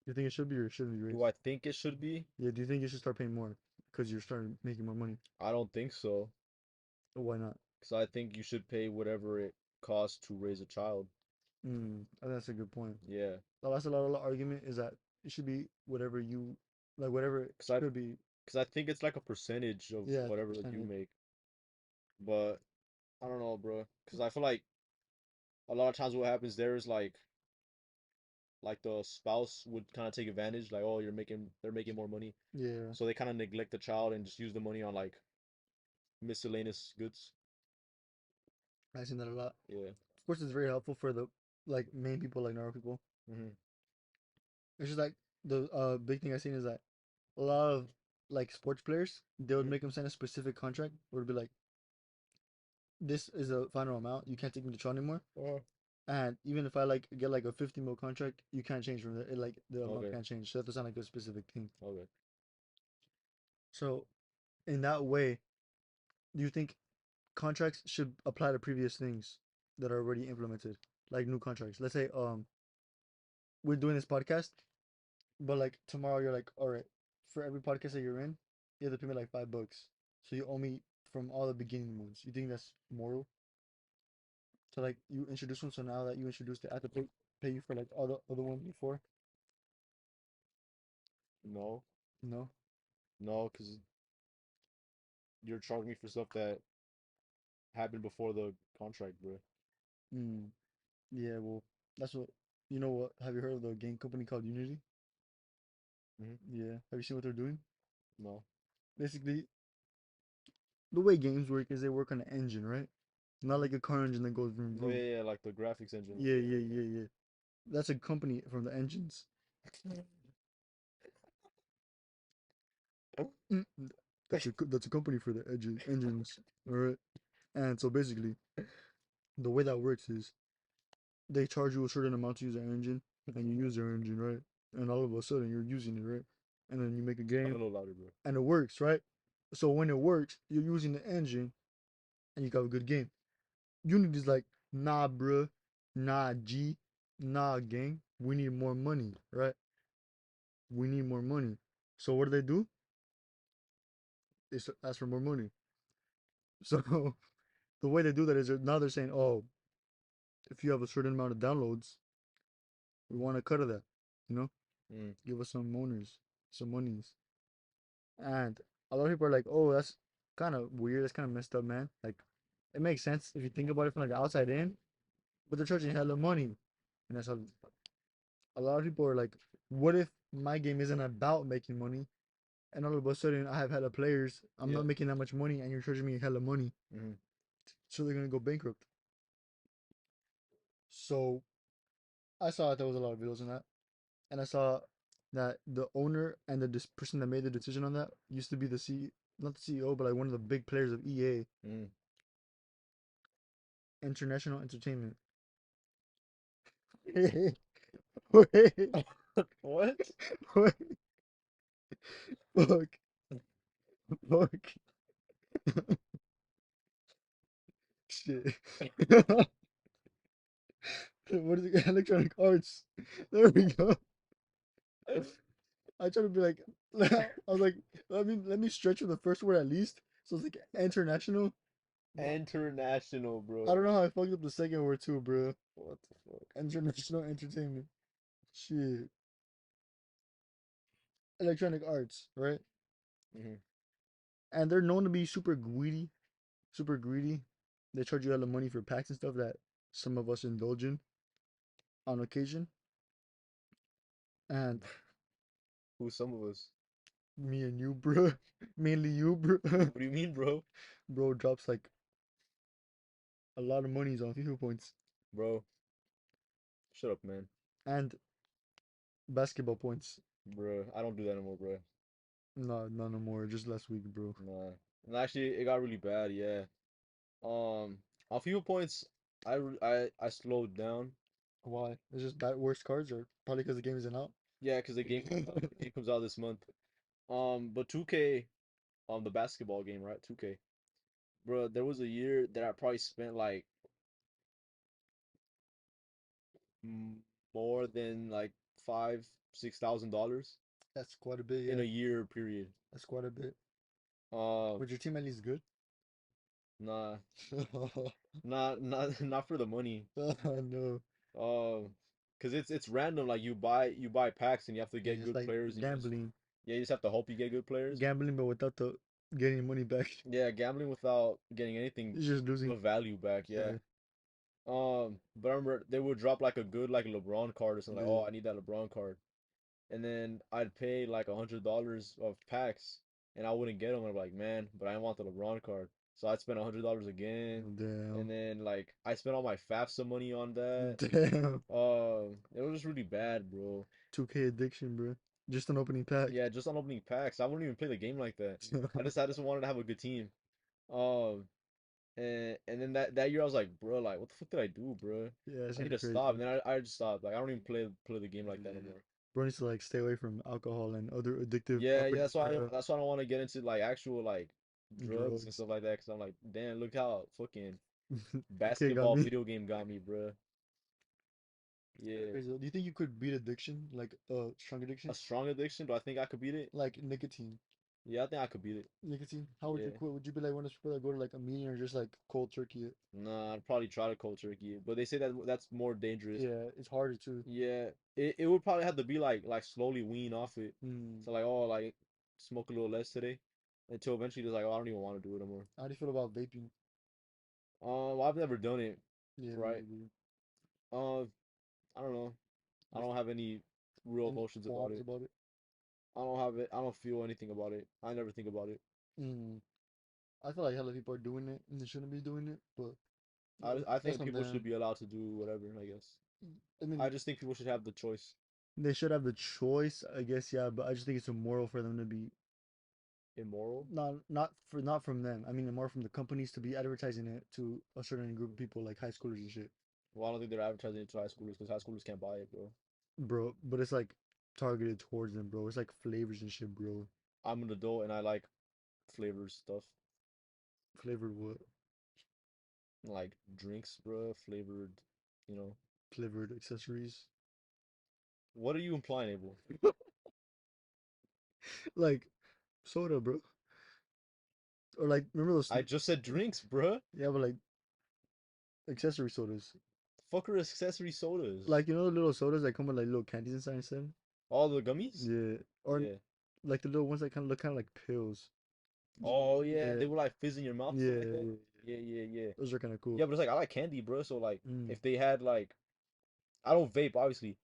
you think it should be or shouldn't be do raised? I think it should be? Yeah, do you think you should start paying more because you're starting making more money? I don't think so. Or why not? Because I think you should pay whatever it costs to raise a child. I think that's a good point. Yeah. That's a lot of the argument is that it should be whatever you like, whatever it Because I, should be. because I think it's like a percentage of Yeah, it's a whatever you percentage. make. But I don't know, bro. Because I feel like a lot of times what happens there is like the spouse would kind of take advantage, like, oh, they're making more money. Yeah, So they kind of neglect the child and just use the money on like miscellaneous goods. I've seen that a lot. Yeah. Of course, it's very helpful for the like main people, like normal people. Hmm. It's just like the big thing I've seen is that a lot of like sports players, they would Hmm. make them sign a specific contract where it'd be like, this is a final amount. You can't take me to trial anymore. Oh, And even if I like get like a 50 mil contract, you can't change from there. It, like the amount okay. can't change. So you have to sign like a specific thing. Okay. So in that way, do you think contracts should apply to previous things that are already implemented, like new contracts? Let's say we're doing this podcast, but like tomorrow you're like, all right, for every podcast that you're in, you have to pay me like $5. So you owe me from all the beginning ones. You think that's moral? So like you introduce one, so now that you introduced it, I have to pay you for like all the other ones before. No. No. No, because you're charging me for stuff that happened before the contract, bro. Mm. Yeah. Well, that's what. You know what? Have you heard of the game company called Unity? Hmm. Yeah. Have you seen what they're doing? No. Basically, the way games work is they work on an engine, right? Not like a car engine that goes vroom No, vroom. yeah, yeah, like the graphics engine. Yeah, yeah, yeah, yeah. That's a company from the engines. Mm, that's a company for the engines. All right. And so basically, the way that works is they charge you a certain amount to use their engine, and you use their engine, right? And all of a sudden you're using it, right? And then you make a Talk a game, little louder, bro. and it works, right? So when it works, you're using the engine, and you got a good game. Unity's like, nah, bruh, nah, G, nah, gang. We need more money, right? We need more money. So what do? ask for more money. So the way they do that is now they're saying, oh, if you have a certain amount of downloads, we want a cut of that. You know, Mm, give us some owners, some monies. And a lot of people are like, oh, that's kind of weird. That's kind of messed up, man. Like, it makes sense if you think about it from like the outside in, but they're charging hella money. And that's how a lot of people are like, what if my game isn't about making money? And all of a sudden I have hella players. I'm yeah. not making that much money and you're charging me hella money. Mm-hmm. So they're going to go bankrupt. So I saw that there was a lot of videos on that. And I saw that the owner and the person that made the decision on that used to be the not the CEO, but like one of the big players of EA, Mm. International Entertainment. Wait, What? wait, fuck, fuck, shit. What is it? Electronic Arts. There we go. I try to be like, I was like, let me stretch with the first word at least. So it's like international. But International, I bro. don't know how I fucked up the second word too, bro. What the fuck? International entertainment. Shit. Electronic Arts, right? Mm-hmm. And they're known to be super greedy, super greedy. They charge you a lot of money for packs and stuff that some of us indulge in on occasion. And Who's some of us? me and you, bro, mainly you, bro, What do you mean, bro? bro drops like a lot of monies on FIFA points Bro, shut up, man. and basketball points. Bro, I don't do that anymore, bro. No, none no more. Just last week, bro. Nah. And actually, it got really bad, yeah. On FIFA points, I slowed down. Why? It's just bad, worse cards, or probably because the game isn't out. Yeah, because the game comes out this month. But 2K, the basketball game, right? 2K. Bro, there was a year that I probably spent like more than like $5,000, $6,000 That's quite a bit, in yeah. a year period. That's quite a bit. Uh, Was your team at least good? nah, not for the money. No. Cause it's random. Like you buy packs and you have to It's get just good like players and you just gambling. yeah you just have to hope you get good players. Gambling, but without the getting money back. Yeah, gambling without getting anything It's just losing. of value back. Yeah. Yeah. But I remember they would drop like a good like LeBron card or something like, Yeah. oh, I need that LeBron card, and then I'd pay like $100 of packs, and I wouldn't get them. I'm like, man, but I want the LeBron card, so I'd spend $100 again, and Damn. then like I spent all my FAFSA money on that. Damn. It was just really bad, bro. 2K addiction, bro. Just an opening pack. Yeah, just on opening packs, I wouldn't even play the game like that. I just wanted to have a good team. Um, and then that year I was like, bro, like what the fuck did I do, bro? Yeah, it's I need kind of to stop. crazy. And then I just stopped. Like I don't even play the game like that Yeah. anymore. Bro needs to like stay away from alcohol and other addictive Yeah, yeah, properties, bro. that's why I don't want to get into like actual like drugs and Drugs. stuff like that. Cause I'm like, damn, look how fucking 2K got basketball me. video game got me, bro. Yeah, Crazy. Do you think you could beat addiction, like strong a addiction, strong addiction. Do I think I could beat it? like nicotine? Yeah, I think I could beat it. Nicotine. How would you Yeah. quit? Would you be like one of those people that go to like a meeting or just like cold turkey it? Nah, I'd probably try to cold turkey it, but they say that that's more dangerous. Yeah, it's harder too. Yeah, it would probably have to be like slowly wean off it. Hmm. So like, oh, like smoke a little less today, until eventually just like, oh, I don't even want to do it anymore. How do you feel about vaping? Well, I've never done it, Yeah, me right? neither. Uh, I don't know. I Just don't have any real any emotions about qualms it. about it? I don't have it. I don't feel anything about it. I never think about it. Hmm. I feel like hella people are doing it and they shouldn't be doing it, but I that's think on people should them. be allowed to do whatever, I guess. I I mean, just think people should have the choice. they should have the choice, I guess, yeah, but I just think it's immoral for them to be Immoral? not from them. I mean, more from the companies to be advertising it to a certain group of people like high schoolers and shit, Well, I don't think they're advertising it to high schoolers because high schoolers can't buy it, bro. bro. But it's like targeted towards them, bro. It's like flavors and shit, bro. I'm an adult and I like flavored stuff. Flavored what? Like drinks, bro, flavored, you know. Flavored accessories, What are you implying, Abel? like soda, bro. Or like remember those I Snoop? just said drinks, bruh. Yeah, but like accessory sodas. Fuck are accessory sodas. Like you know the little sodas that come with like little candies inside instead? All the gummies? Yeah. Or Yeah. like the little ones that kind of look kind of like pills. Oh yeah, Yeah. they were like fizz in your mouth and Yeah, stuff like that. yeah, Yeah, yeah, yeah. those are kind of cool. Yeah, but it's like I like candy, bro. So like, Mm, if they had like, I don't vape obviously,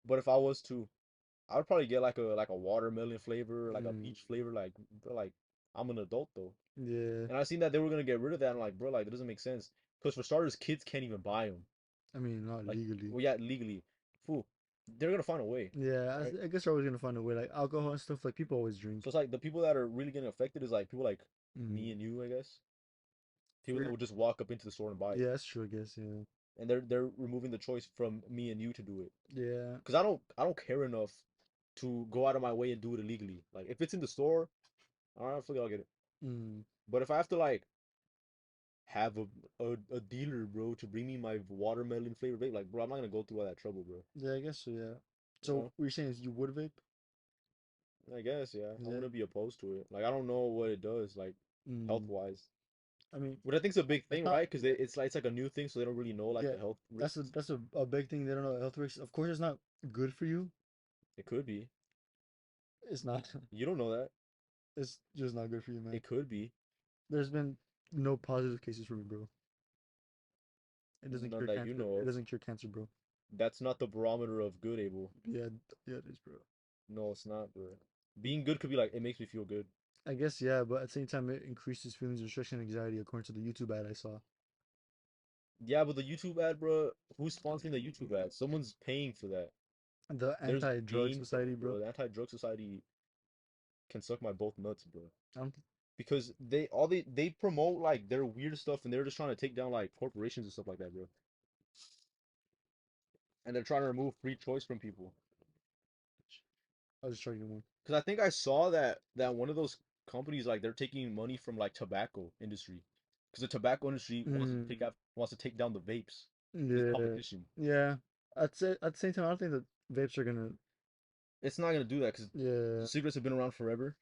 but if I was to, I would probably get like a watermelon flavor, like a mm, peach flavor. Like, bro, like I'm an adult though, yeah. and I seen that they were gonna get rid of that. And like, bro, like that doesn't make sense. Because for starters, kids can't even buy them. I mean, not Like, legally. well, yeah, legally, fool, they're gonna find a way, Yeah, right? I guess they're always gonna find a way. Like alcohol and stuff, like people always So drink. it's like the people that are really getting affected is like people like Mm. me and you, I guess. People that For, would just walk up into the store and buy it, yeah, that's true, I guess. Yeah. and they're removing the choice from me and you to do it. Yeah. Because I don't care enough to go out of my way and do it illegally. Like if it's in the store, all right, fuck it, I'll get it. Mm. But if I have to like have a dealer, bro, to bring me my watermelon flavored vape, like bro, I'm not gonna go through all that trouble, bro. Yeah, I guess so. Yeah. You So know? what you're saying is you would vape? I guess, yeah. I Yeah. wouldn't be opposed to it. Like I don't know what it does, like health Mm. wise. I mean, Which I think's a big it's thing, not. right? Because it's like a new thing, so they don't really know like Yeah, the health that's risks. a big thing. They don't know health risks. Of course, it's not good for you. It could be. It's not. You don't know that. It's just not good for you, man. It could be. There's been no positive cases for me, bro. It doesn't None cure that you cancer. know It of. doesn't cure cancer, bro. That's not the barometer of good, Abel. Yeah, yeah, it is, bro. No, it's not, bro. Being good could be like it makes me feel good. I guess yeah, but at the same time, it increases feelings of stress and anxiety, according to the YouTube ad I saw. Yeah, but the YouTube ad, bro, who's sponsoring the YouTube ad? Someone's paying for that. The There's anti-drug gain from society, it, bro. bro. The anti-drug society can suck my both nuts, bro. I don't, Because they promote like their weird stuff and they're just trying to take down like corporations and stuff like that, bro. And they're trying to remove free choice from people. I'll just try to get one. Because I think I saw that one of those companies like they're taking money from like tobacco industry. Because the tobacco industry Mm, wants to take down the vapes. There's yeah, competition. yeah. I'd say at the same time, I don't think that vapes are gonna. It's not gonna do that because Yeah, cigarettes have been around forever.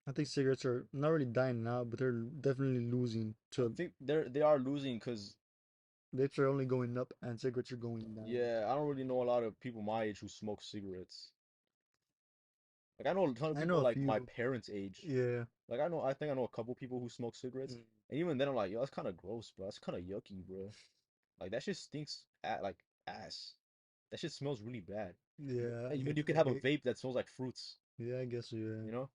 I think cigarettes are not really dying now, but they're definitely losing I to think they are losing because vapes are only going up and cigarettes are going down. yeah, I don't really know a lot of people my age who smoke cigarettes. Like I know a ton of I know people a like my few. parents' age. Yeah. Like I think I know a couple people who smoke cigarettes, Mm, and even then I'm like, yo, that's kind of gross, bro. That's kind of yucky, bro. Like that shit stinks at like ass. That shit smells really bad. yeah, And I you could I have a hate. vape that smells like fruits, Yeah, I guess so, yeah. you know?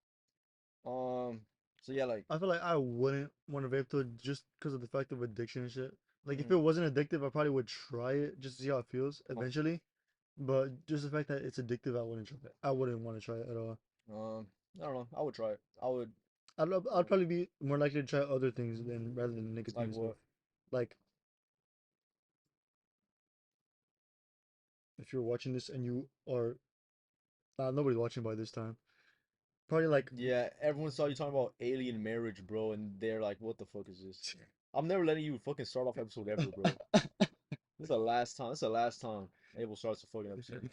So yeah, like I feel like I wouldn't want to vape though, just because of the fact of addiction and shit. Like if mm, it wasn't addictive, I probably would try it just to see how it feels uh, eventually. But just the fact that it's addictive, I wouldn't try it. I wouldn't want to try it at all. I don't know. I would try it. I would, I'd probably be more likely to try other things than rather than nicotine like and stuff. what? Like if you're watching this and you are nobody's watching by this time. Probably like Yeah, everyone saw you talking about alien marriage, bro, and they're like, what the fuck is this? I'm never letting you fucking start off episode ever, bro. This is the last time. This is the last time Abel starts a fucking episode.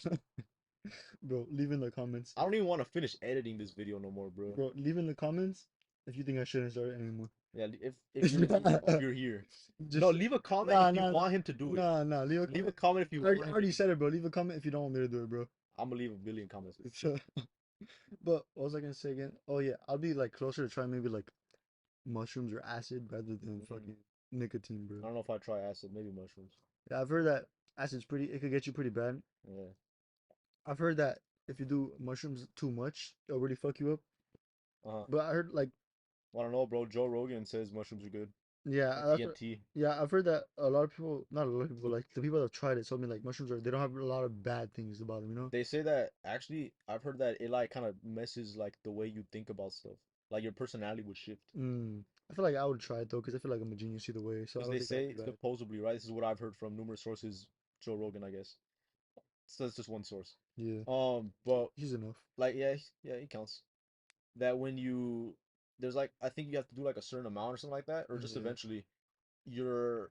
bro, leave in the comments. I don't even want to finish editing this video no more, bro. Bro, leave in the comments if you think I shouldn't start it anymore. Yeah, if you're here. No, Just leave a comment nah if you nah want him to do it. Leave a Leave a comment. comment if you want I him to already do said it, bro. Leave a comment if you don't want me to do it, bro. I'm gonna leave a billion comments. So, but what was I gonna say again? Oh yeah, I'll be like closer to trying maybe like mushrooms or acid rather than Mm, fucking nicotine, I bro. don't know if I try acid, maybe mushrooms. Yeah, I've heard that acid's pretty. It could get you pretty bad. Yeah. I've heard that if you do mushrooms too much, it'll really fuck you up. Uh-huh. But I heard like I don't know, bro. Joe Rogan says mushrooms are good. yeah, And that's what. DMT. Yeah, I've heard that a lot of people, not a lot of people, like the people that have tried it told me like mushrooms are they don't have a lot of bad things about them, you know? They say that actually I've heard that it like kind of messes like the way you think about stuff. Like your personality would shift. I feel like I would try it though, because I feel like I'm a genius either way, so I Because don't they think that'd say be bad. supposedly, right? This is what I've heard from numerous sources. Joe Rogan, I guess. So that's just one source. Yeah, But he's enough. like yeah, yeah, he counts. That when you there's like I think you have to do like a certain amount or something like that, or just Yeah. eventually you're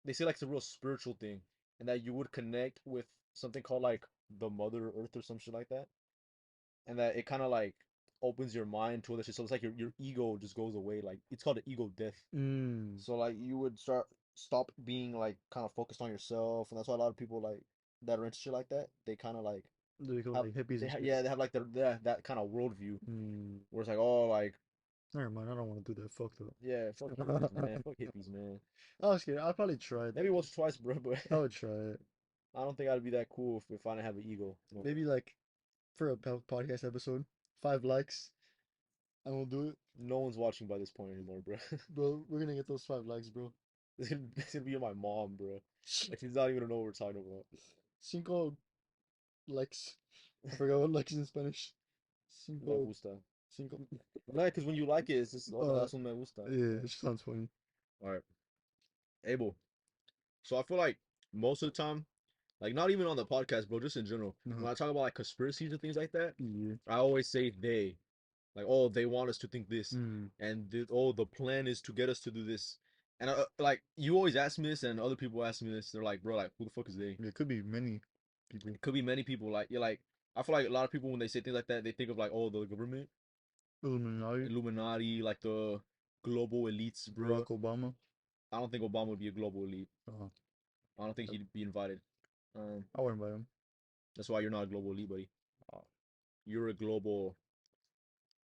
they say like it's a real spiritual thing, and that you would connect with something called like the Mother Earth or some shit like that, and that it kind of like opens your mind to other shit. So it's like your ego just goes away. Like it's called the ego death. Mm. So like you would stop being like kind of focused on yourself, and that's why a lot of people like that are into shit like that. They kind of like They call have like hippies and shit. yeah, they have like that kind of worldview Mm. where it's like, oh, like Never mind. I don't want to do that. Fuck yeah, fuck hippies, man, fuck hippies, man. I was kidding. I'd probably try it. Maybe once or twice, bro, but I would try it. I don't think I'd be that cool if I didn't have an ego. You know? Maybe like for a podcast episode, 5 likes, and we'll do it. No one's watching by this point anymore, bro. Bro, we're gonna get those 5 likes, bro. It's gonna be my mom, bro. Like she's not even gonna know what we're talking about. Cinco likes. I forgot what likes in Spanish. Me Cinco, gusta. cinco. No, because when you like it, it's just oh, Uh, that's what me gusta. yeah, it just sounds funny. All right, Abel. So I feel like most of the time, like not even on the podcast, bro, just in general, Uh-huh. when I talk about like conspiracies and things like that, Yeah. I always say they. Like, oh, they want us to think this, Mm. and oh, the plan is to get us to do this. And like, you always ask me this, and other people ask me this. They're like, bro, like, who the fuck is they? It could be many people. It could be many people. Like, you're like, I feel like a lot of people when they say things like that, they think of like, oh, the government, Illuminati, Illuminati, like the global elites, bro. Barack Obama. I don't think Obama would be a global elite. Uh, I don't think he'd be invited. I wouldn't buy him. That's why you're not a global elite, buddy. Uh, You're a global.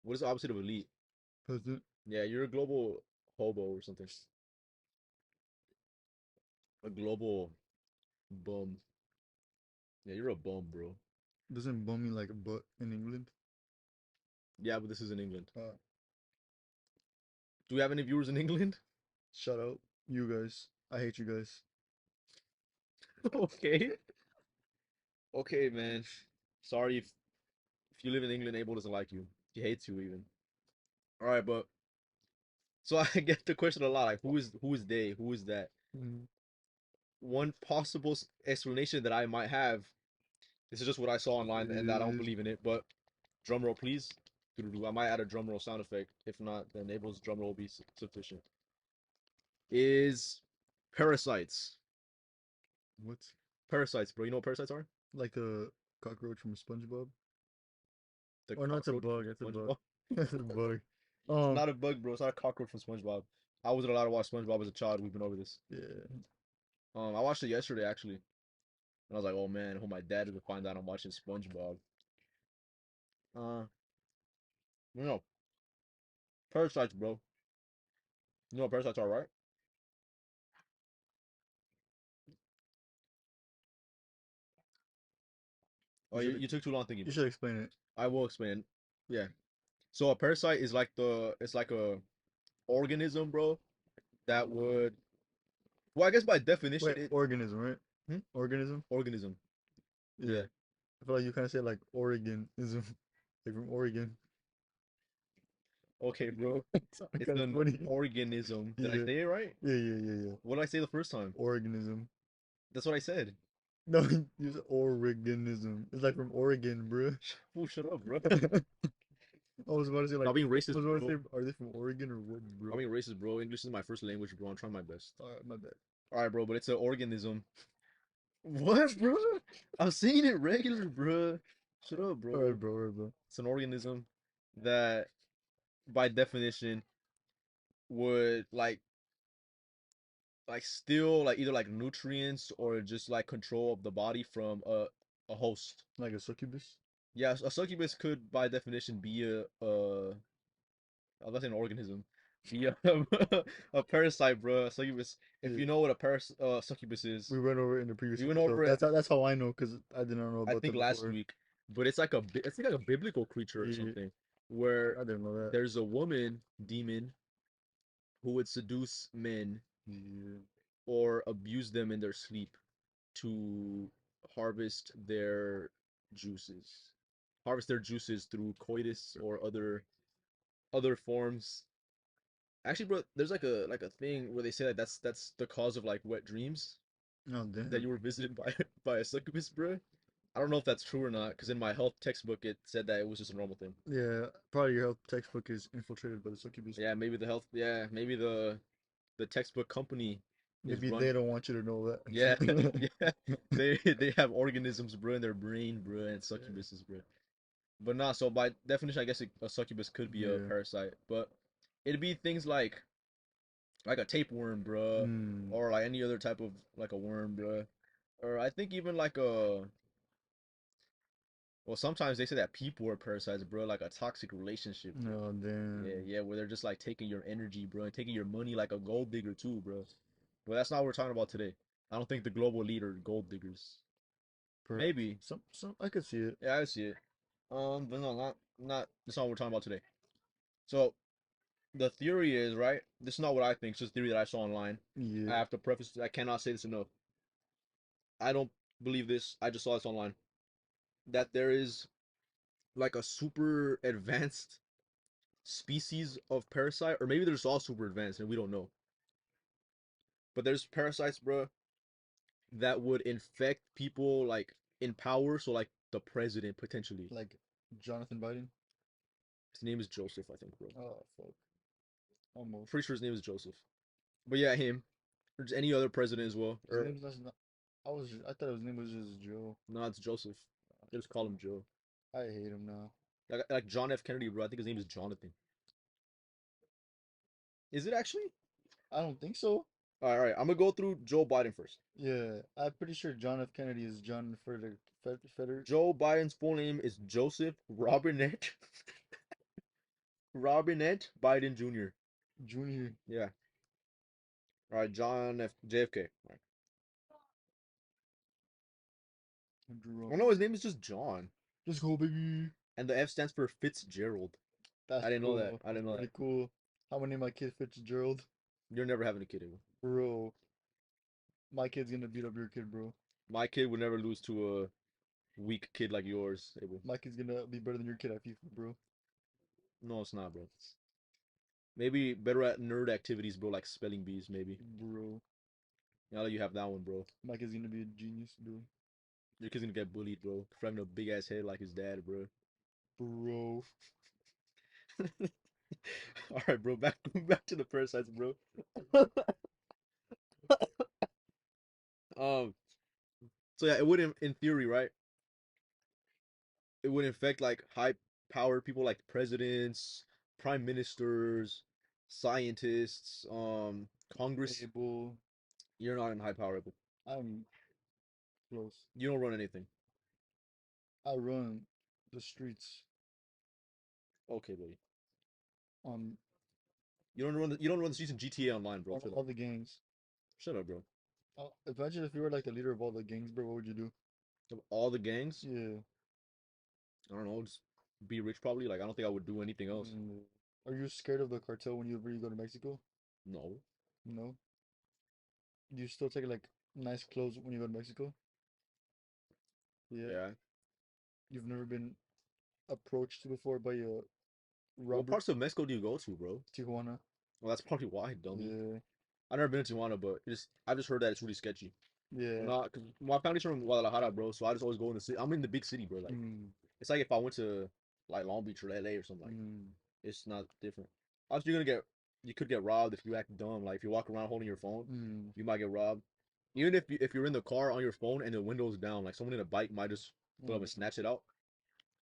What is the opposite of elite? President Yeah, you're a global hobo or something. A global bum. Yeah, you're a bum, bro. doesn't bum me like a butt in England. Yeah, but this is in England. Uh, Do we have any viewers in England? Shout out you guys. I hate you guys. Okay. Okay, man. Sorry if you live in England, Abel doesn't like you. He hates you even. All right, but so I get the question a lot, like who is they? Who is that? Mm. One possible explanation that I might have. This is just what I saw online, and I don't Is believe in it. But drum roll, please. Doo-doo-doo. I might add a drum roll sound effect. If not, then Abel's drum roll will be sufficient. Is parasites. what? Parasites, bro. You know what parasites are? Like the cockroach from SpongeBob? The Or no, it's a cockroach bug. from It's a bug. SpongeBob. It's a bug. It's not a bug, bro. It's not a cockroach from SpongeBob. I wasn't allowed to watch SpongeBob as a child. We've been over this. Yeah. I watched it yesterday actually, and I was like, oh man, I hope my dad doesn't find out I'm watching SpongeBob. Uh, no, parasites, bro. You know what parasites are, right? Oh, You you, should you took too long thinking, you bro. should explain it. I will explain. Yeah. So a parasite is like it's like a organism, bro, that would, well, I guess by definition, Wait, it, organism, right? hmm? Organism? Organism. Yeah. Yeah. I feel like you kind of say like Oregonism, like from Oregon. Okay, bro. It's It's kind of an funny. organism. Did I Yeah. say it right? Yeah. What did I say the first time? Organism. That's what I said. No, you said Oregonism. It's like from Oregon, bro. Fool, shut up, bro. I was about to say like, Stop being I racist, was about to bro. say, are they from Oregon or what, Stop bro? being racist, bro. English is my first language, bro. I'm trying my best. Alright, my bad. All right, bro, but it's an organism. What, bro? I'm saying it regular, bro. Shut up, bro. Alright, bro. It's an organism that, by definition, would like steal like either like nutrients or just like control of the body from a host. Like a succubus? Yeah, a succubus could, by definition, be I was an organism, be a, a parasite, bro. A succubus. If Yeah. you know what a succubus is, We went over it in the previous we went episode. over it. That's how I know because I did not know I about think that last before. week, but it's like it's like a biblical creature or Yeah, something, where I didn't know that. there's a woman demon who would seduce men Yeah. or abuse them in their sleep to harvest their juices. Harvest their juices through coitus or other forms. Actually, bro, there's like a thing where they say that that's the cause of like wet dreams, Oh that damn. you were visited by by a succubus, bro. I don't know if that's true or not, because in my health textbook it said that it was just a normal thing. Yeah, probably your health textbook is infiltrated by the succubus. Yeah, maybe the textbook company is Maybe run. they don't want you to know Yeah, that. yeah. They have organisms, bro, in their brain, bro, and Yeah. succubuses, bro. But not so by definition, I guess a succubus could be a Yeah. parasite, but it'd be things like a tapeworm, bruh, Mm. or like any other type of like a worm, bruh, or I think even like a well, sometimes they say that people are parasites, bro, like a toxic relationship, bro. Oh Yeah, damn. yeah, where they're just like taking your energy, bro, and taking your money like a gold digger too, bro. But that's not what we're talking about today. I don't think the global leader gold diggers. Perhaps. Maybe. Some I could see it. Yeah, I see it. But no, not that's not what we're talking about today. So the theory is, right? This is not what I think, it's just theory that I saw online. I Yeah. have to preface I cannot say this enough. I don't believe this. I just saw this online. That there is like a super advanced species of parasite, or maybe they're just all super advanced and we don't know. But there's parasites, bro, that would infect people like in power. So like the president potentially. Like Jonathan Biden. His name is Joseph, I think, bro. Oh fuck. Almost. Pretty sure his name is Joseph. But yeah, him. Or just any other president as well. His Or name's not. I thought his name was just Joe. no, it's Joseph. They just call him Joe. I hate him now. Like John F. Kennedy, bro. I think his name is Jonathan. Is it actually? I don't think so. All right. I'm gonna go through Joe Biden first. Yeah, I'm pretty sure John F. Kennedy is John Feder Joe Biden's full name is Joseph Robinette Robinette Biden Jr. Junior. Yeah. All right. John F. JFK. All right. Drew Oh up. no, his name is just John, Let's go, baby. and the F stands for Fitzgerald. That's I didn't know that. cool. I That's didn't know that. pretty cool. I'm gonna name my kid Fitzgerald. You're never having a kid, Abel. Bro, my kid's gonna beat up your kid, bro. My kid would never lose to a weak kid like yours, Abel. My kid's gonna be better than your kid at FIFA, bro. No, it's not, bro. Maybe better at nerd activities, bro, like spelling bees, maybe. Bro, Now that you have that one, bro. my kid's gonna be a genius, bro. Your kid's gonna get bullied, bro, for having a big ass head like his dad, bro. Bro, All right, bro. Back back to the parasites, bro. Um. So yeah, it would in theory, right? It would infect like high powered people like presidents, prime ministers, scientists, Congress. able. You're not in high power. I'm close. You don't run anything. I run the streets Okay, buddy. on You don't run the streets in GTA Online, bro. on Shut up. all the gangs. Shut up, bro. Imagine if you were like the leader of all the gangs, bro. What would you do? Of all the gangs, Yeah. I don't know, just be rich probably. Like I don't think I would do anything else. Mm. Are you scared of the cartel whenever you go to Mexico? No. No. Do you still take like nice clothes when you go to Mexico? Yeah. Yeah. You've never been approached before by a What robber? parts of Mexico do you go to, bro? Tijuana. Well, that's probably why, dummy. Yeah. I've never been to Tijuana, but I've just heard that it's really sketchy. Yeah. Not because my family's from Guadalajara, bro. So I just always go in the city. I'm in the big city, bro. Like Mm. it's like if I went to like Long Beach or LA or something. Like Mm. it's not different. Obviously, you could get robbed if you act dumb. Like if you walk around holding your phone, Mm. you might get robbed. Even if you're in the car on your phone and the window's down, like someone in a bike might just pull up Mm. and snatch it out.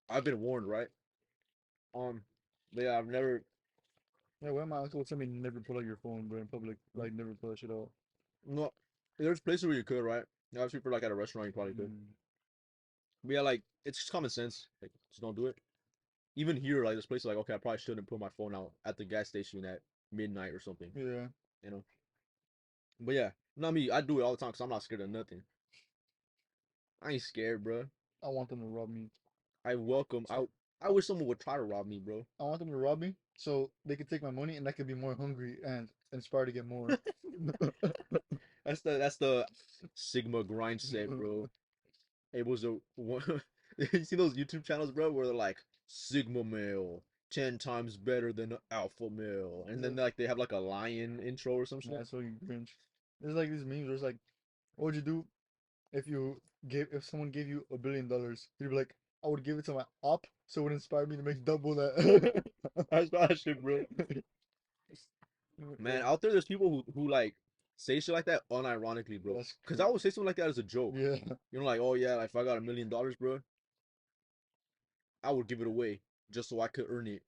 I've been warned, right? Um, but yeah, I've never. Yeah, well, my uncle would tell me never pull out your phone, bro, in public. Like, never pull that shit out. No, there's places where you could, right? Obviously, for like at a restaurant, you probably could. Mm. But yeah, like it's just common sense. Like just don't do it. Even here, like this place, like okay, I probably shouldn't put my phone out at the gas station at midnight or something, Yeah. you know. But yeah, not me. I do it all the time because I'm not scared of nothing. I ain't scared, bro. I want them to rob me. I welcome. I wish someone would try to rob me, bro. I want them to rob me so they could take my money and I could be more hungry and inspired to get more. That's the Sigma grind set, bro. It was a one. You see those YouTube channels, bro, where they're like Sigma male, 10 times better than an alpha male, and then like they have like a lion intro or some shit. That's fucking cringe. There's like these memes where it's like, what would you do if someone gave you $1 billion? You'd be like, I would give it to my op so it would inspire me to make double that. That's that shit, bro. Man, out there, there's people who like say shit like that unironically, bro. That's Cause I would say something like that as a joke. yeah. You know, like, oh yeah, like, if I got $1 million, bro, I would give it away just so I could earn it.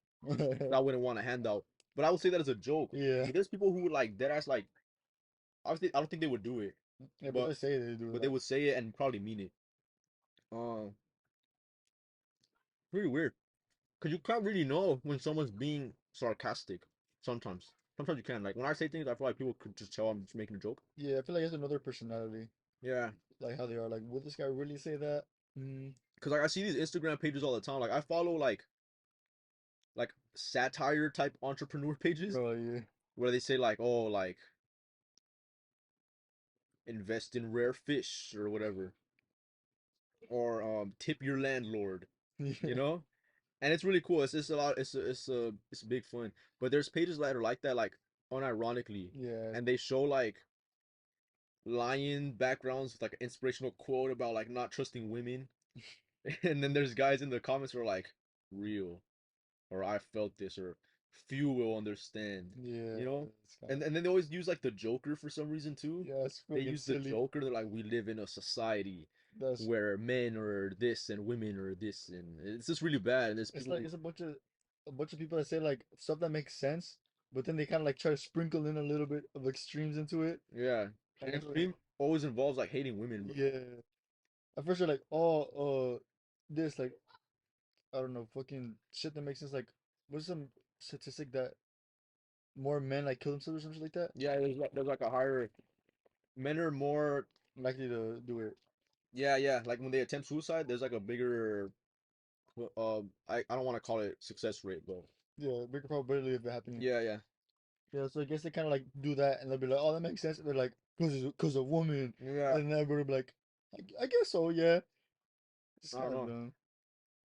I wouldn't want a handout. But I would say that as a joke. Yeah. But there's people who would like dead ass like obviously I don't think they would do it, Yeah, but but they say they do they that. would say it and probably mean it. Uh, Pretty weird. Cause you can't really know when someone's being sarcastic. Sometimes, sometimes you can. Like when I say things, I feel like people could just tell I'm just making a joke. Yeah, I feel like it's another personality. Yeah, Like how they are. Like, would this guy really say that? Mm, cause like I see these Instagram pages all the time. Like I follow like satire type entrepreneur pages oh yeah. where they say like, oh, like invest in rare fish or whatever, or tip your landlord, you Yeah. know. And it's really cool. It's a lot. It's big fun. But there's pages that are like that, like unironically, Yeah. and they show like lion backgrounds with like an inspirational quote about like not trusting women, and then there's guys in the comments who are like, real, or I felt this, or few will understand, Yeah. you know. It's kind of And then they always use like the Joker for some reason too. yeah. It's They fucking use the silly. Joker. They're like, we live in a society That's where men are this and women are this, and it's just really bad. And there's it's people like who, it's a bunch of people that say like stuff that makes sense, but then they kind of like try to sprinkle in a little bit of extremes into it. yeah, And and it's like extreme always involves like hating women, bro. yeah. At first you're like, oh, this like I don't know, fucking shit that makes sense. Like, what's some statistic that more men like kill themselves or something like that? Yeah, there's like a higher men are more Likely to do it. yeah, like when they attempt suicide, there's like a bigger I don't want to call it success rate, but Yeah, bigger probability of it happening. yeah. Yeah, so I guess they kind of like do that, and they'll be like, "Oh, that makes sense." And they're like, "Cause a woman," Yeah, and then everybody will be like, I guess so, yeah." It's I don't kind of know. dumb.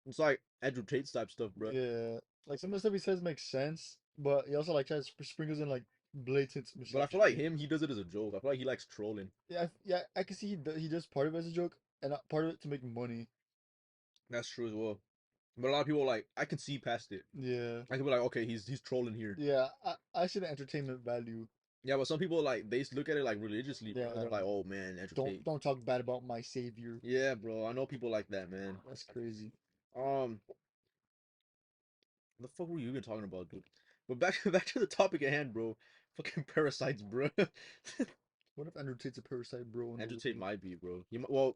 It's like Andrew Tate type stuff, bro. Yeah, like some of the stuff he says makes sense, but he also like tries to sprinkles in like blatant But I feel like misogyny. him, he does it as a joke. I feel like he likes trolling. Yeah, yeah, I can see he does part of it as a joke, and part of it to make money. That's true as well. But a lot of people like I can see past it. Yeah, I can be like, okay, he's trolling here. yeah, I see the entertainment value. Yeah, but some people like they look at it like religiously, bro. Yeah, They're like, oh man, Andrew Tate. don't talk bad about my savior. Yeah, bro. I know people like that, man. That's crazy. Um, the fuck were you even talking about, dude? But back back to the topic at hand, bro. Fucking parasites, bro. What if Andrew Tate's a parasite, bro, in the Andrew Tate world? might be, bro. Well,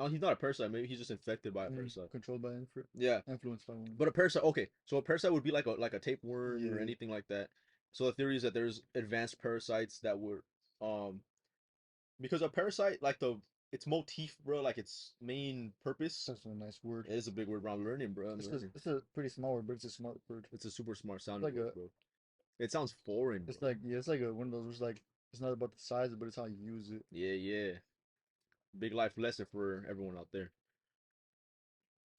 he's not a parasite. Maybe he's just infected by a parasite. Controlled by Yeah, influenced by one. but a parasite. Okay, so a parasite would be like a tapeworm or Yeah, anything like that. So the theory is that there's advanced parasites that would um because a parasite like the its motif, bro, like its main purpose. that's a nice word. It is a big word, bro. I'm learning, bro. I'm learning. It's a pretty small word, but it's a smart word. It's a super smart It's sounding like word, a bro. It sounds foreign, bro. it's like yeah, it's like a one of those words like it's not about the size, but it's how you use it. Yeah. Big life lesson for everyone out there.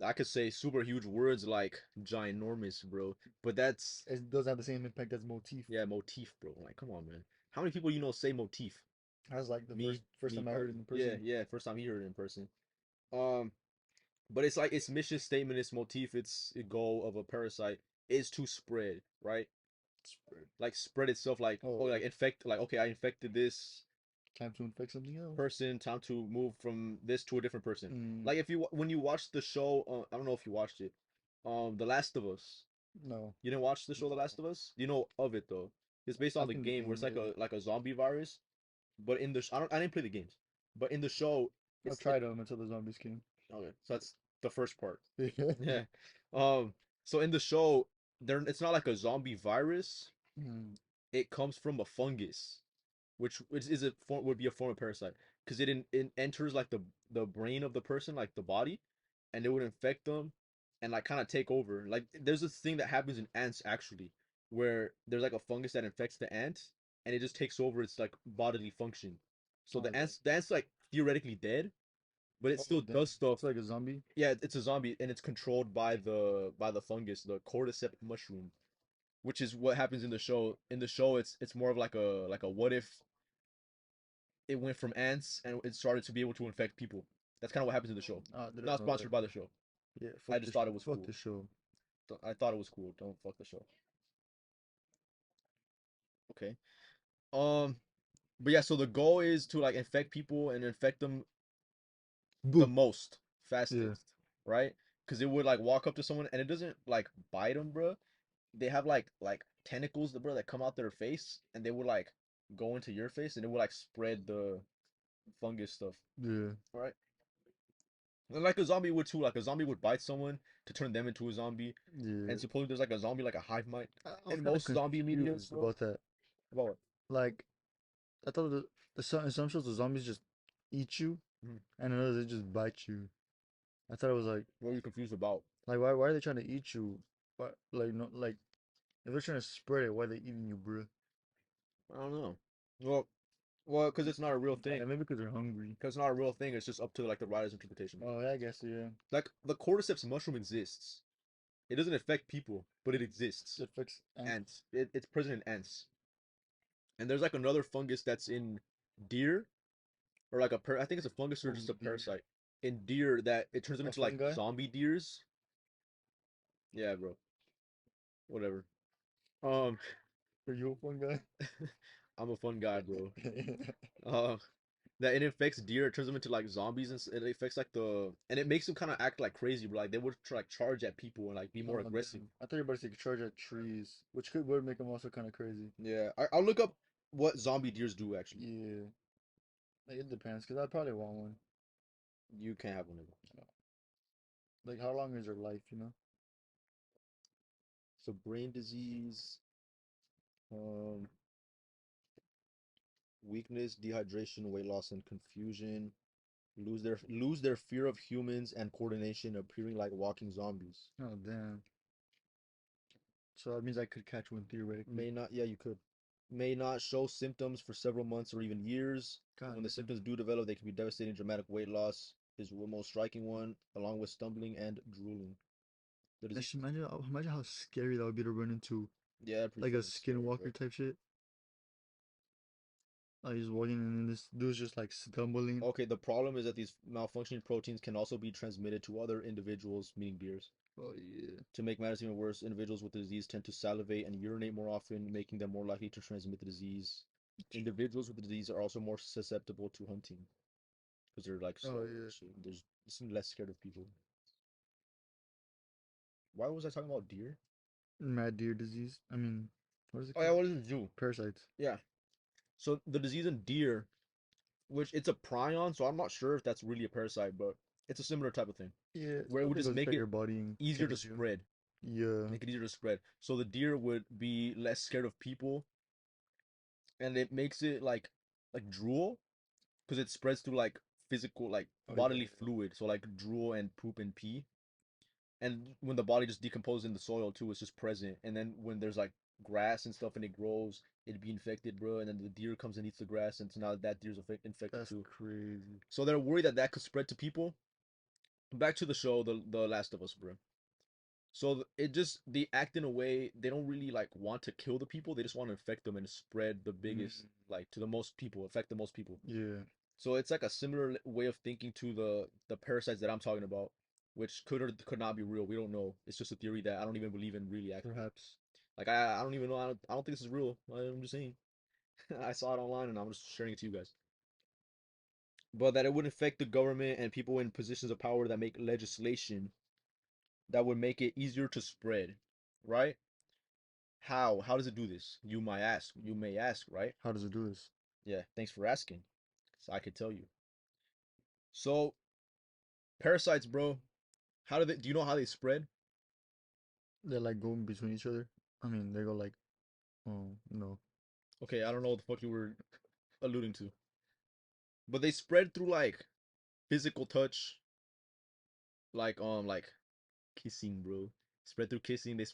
I could say super huge words like ginormous, bro. But that's It doesn't have the same impact as motif. yeah, motif, bro. Like, come on, man. How many people you know say motif? That's like the Me, first me time I heard it probably. in Yeah, person. yeah. First time he heard it in person. Um, but it's like its mission statement, its motif, its goal of a parasite is to spread, right? Spread. Like spread itself. Like oh, Oh, like infect. Like okay, I infected this time to infect something else. person. Time to move from this to a different person. Mm, Like if you when you watch the show, I don't know if you watched it. The Last of Us. no, You didn't watch the show The Last no. of Us? You know of it though. It's based on I've the seen the game where it's game. Yeah, like a zombie virus, but in the I didn't play the games, but in the show I've it's tried them until the zombies came. okay. So that's the first part. Yeah. Yeah. So in the show there it's not like a zombie virus. Mm. It comes from a fungus, which is a form would be a form of parasite because it enters like the brain of the person, like the body, and it would infect them and like kind of take over. Like there's this thing that happens in ants actually, where there's like a fungus that infects the ant and it just takes over its like bodily function. So Oh, the ant's like theoretically dead, but it oh, still damn. does stuff. It's like a zombie. Yeah, it's a zombie and it's controlled by the fungus, the cordyceps mushroom, which is what happens in the show. In the show, it's more of like a what if it went from ants and it started to be able to infect people. That's kind of what happens in the show. I didn't Not know that. sponsored by the show. Yeah, I just thought it was fuck cool. this show. I thought it was cool. Don't fuck the show. Okay. Um, but yeah, so the goal is to like infect people and infect them the Boo. most, Yeah. fastest, right? because it would like walk up to someone and it doesn't like bite them, bro. They have like tentacles, bro, that come out their face and they would like go into your face and it would like spread the fungus stuff. Yeah, Right? And like a zombie would too. Like a zombie would bite someone to turn them into a zombie. yeah. And supposedly there's like a zombie, like a hive mind. I was And kind of most zombie medias, confused bro. about that. About what? Like, I thought in some shows the zombies just eat you, Mhm. and in others they just bite you. I thought it was What are you confused about? like why are they trying to eat you? But like no like if they're trying to spread it, why are they eating you, bro? I don't know. Well, because it's not a real thing. Maybe because they're hungry. Because it's not a real thing. It's just up to like the writer's interpretation. Oh yeah, I guess yeah. Like the cordyceps mushroom exists. It doesn't affect people, but it exists. It affects ants. Ants. It's present in ants. And there's like another fungus that's in deer, or like I think it's a fungus or Oh just a dear. parasite in deer that it turns them A into like fungi? zombie deers. Yeah, bro. Whatever. Um, Are you a fungi? I'm a fun guy, bro. Uh, that it infects deer, it turns them into like zombies, and it affects like and it makes them kind of act like crazy, bro. Like they would try, like charge at people and like be more Oh aggressive. damn. I thought you were about to say charge at trees, which would make them also kind of crazy. Yeah, I'll look up what zombie deers do actually. Yeah, like it depends, cause I'd probably want one. You can't have one of them. Like how long is their life, you know? So brain disease, um, weakness, dehydration, weight loss, and confusion. Lose their fear of humans and coordination, appearing like walking zombies. Oh damn. So that means I could catch one theoretically. May not, yeah, you could. May not show symptoms for several months or even years. God When the damn. symptoms do develop, they can be devastating. Dramatic weight loss is the most striking one, along with stumbling and drooling. The disease, Actually, imagine how scary that would be to run into yeah, pretty like a fucking scary, bro. skinwalker type shit. Like just walking and this dude's just like stumbling. Okay, the problem is that these malfunctioning proteins can also be transmitted to other individuals, meaning deers. Oh yeah. To make matters even worse, individuals with the disease tend to salivate and urinate more often, making them more likely to transmit the disease. Individuals with the disease are also more susceptible to hunting because they're like Oh slow. yeah. So there's some less scared of people. Why was I talking about deer? Mad deer disease. I mean, what is it Oh yeah, called? what is it do? Parasites. Yeah. So the disease in deer, which it's a prion, so I'm not sure if that's really a parasite, but it's a similar type of thing Yeah, where it would something just goes make inside it your body and easier to kills you. spread. Yeah. Make it easier to spread. So the deer would be less scared of people, and it makes it like drool because it spreads through like physical like Oh yeah. bodily fluid. So like drool and poop and pee. And when the body just decomposes in the soil too, it's just present. And then when there's like grass and stuff and it grows, it'd be infected, bro. And then the deer comes and eats the grass, and so now that deer's infected That's too. crazy. So they're worried that that could spread to people. Back to the show, the Last of Us, bro. So it just they act in a way they don't really like want to kill the people. They just want to infect them and spread the biggest Mm, like to the most people, affect the most people. yeah. So it's like a similar way of thinking to the parasites that I'm talking about, which could or could not be real. We don't know. It's just a theory that I don't even believe in really actually. Perhaps. Like I don't even know. I don't think this is real. I'm just saying. I saw it online and I'm just sharing it to you guys. But that it would affect the government and people in positions of power that make legislation that would make it easier to spread, right? How? How does it do this? You might ask. You may ask, right? How does it do this? Yeah, thanks for asking. So I could tell you. So parasites, bro. How do they? Do you know how they spread? They like go in between each other. I mean, they go like, oh no. Okay, I don't know what the fuck you were alluding to, but they spread through like physical touch, like kissing, bro. Spread through kissing. They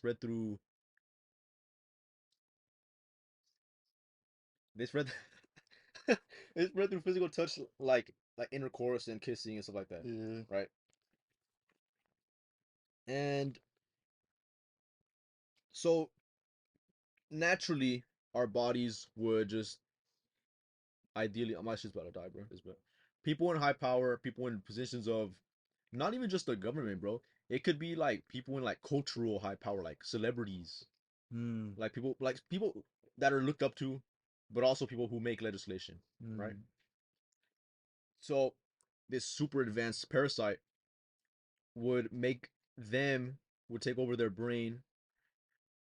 spread. They spread through physical touch, like intercourse and kissing and stuff like that, Yeah. right? And so naturally, our bodies would just ideally, my shit's about to die, bro. This bit. People in high power, people in positions of not even just the government, bro. It could be like people in like cultural high power, like celebrities, Hmm. like people that are looked up to, but also people who make legislation, right? Hmm. So this super advanced parasite would make them would take over their brain.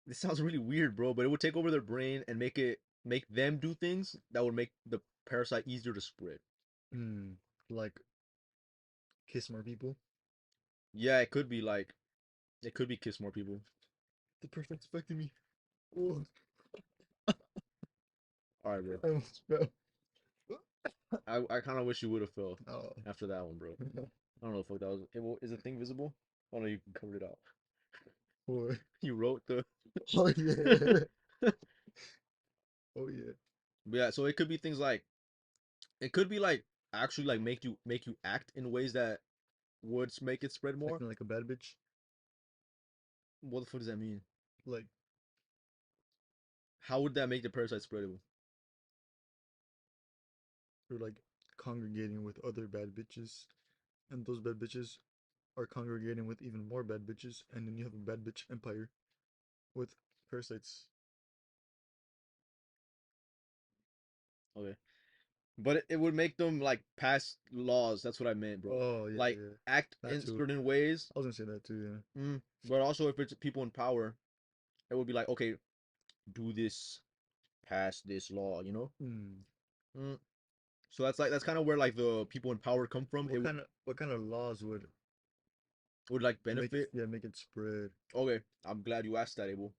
This sounds really weird, bro, but it would take over their brain and make them do things that would make the parasite easier to spread. Hmm. Like kiss more people. Yeah, it could be kiss more people. The perfect's affecting me. Oh, All right, bro. I almost fell. I kind of wish you would have fell Oh. after that one, bro. I don't know if that was. Is the thing visible? Oh no, you covered it up. Boy. You wrote the. Oh yeah. Oh yeah. But yeah, so it could be things like it could be like actually like make you act in ways that would make it spread more. Acting like a bad bitch. What the fuck does that mean? Like How would that make the parasite spreadable? you're like congregating with other bad bitches. And those bad bitches are congregating with even more bad bitches. And then you have a bad bitch empire with parasites. Okay, but it would make them like pass laws. That's what I meant, bro. Oh yeah, Like yeah. act That in too. certain ways. I was gonna say that too, But also if it's people in power, it would be like okay, do this, pass this law. You know. yeah. Hmm. Mm. So that's kind of where like the people in power come from. What kind of laws Would like make it, benefit. yeah, make it spread? Okay, I'm glad you asked that, Abel.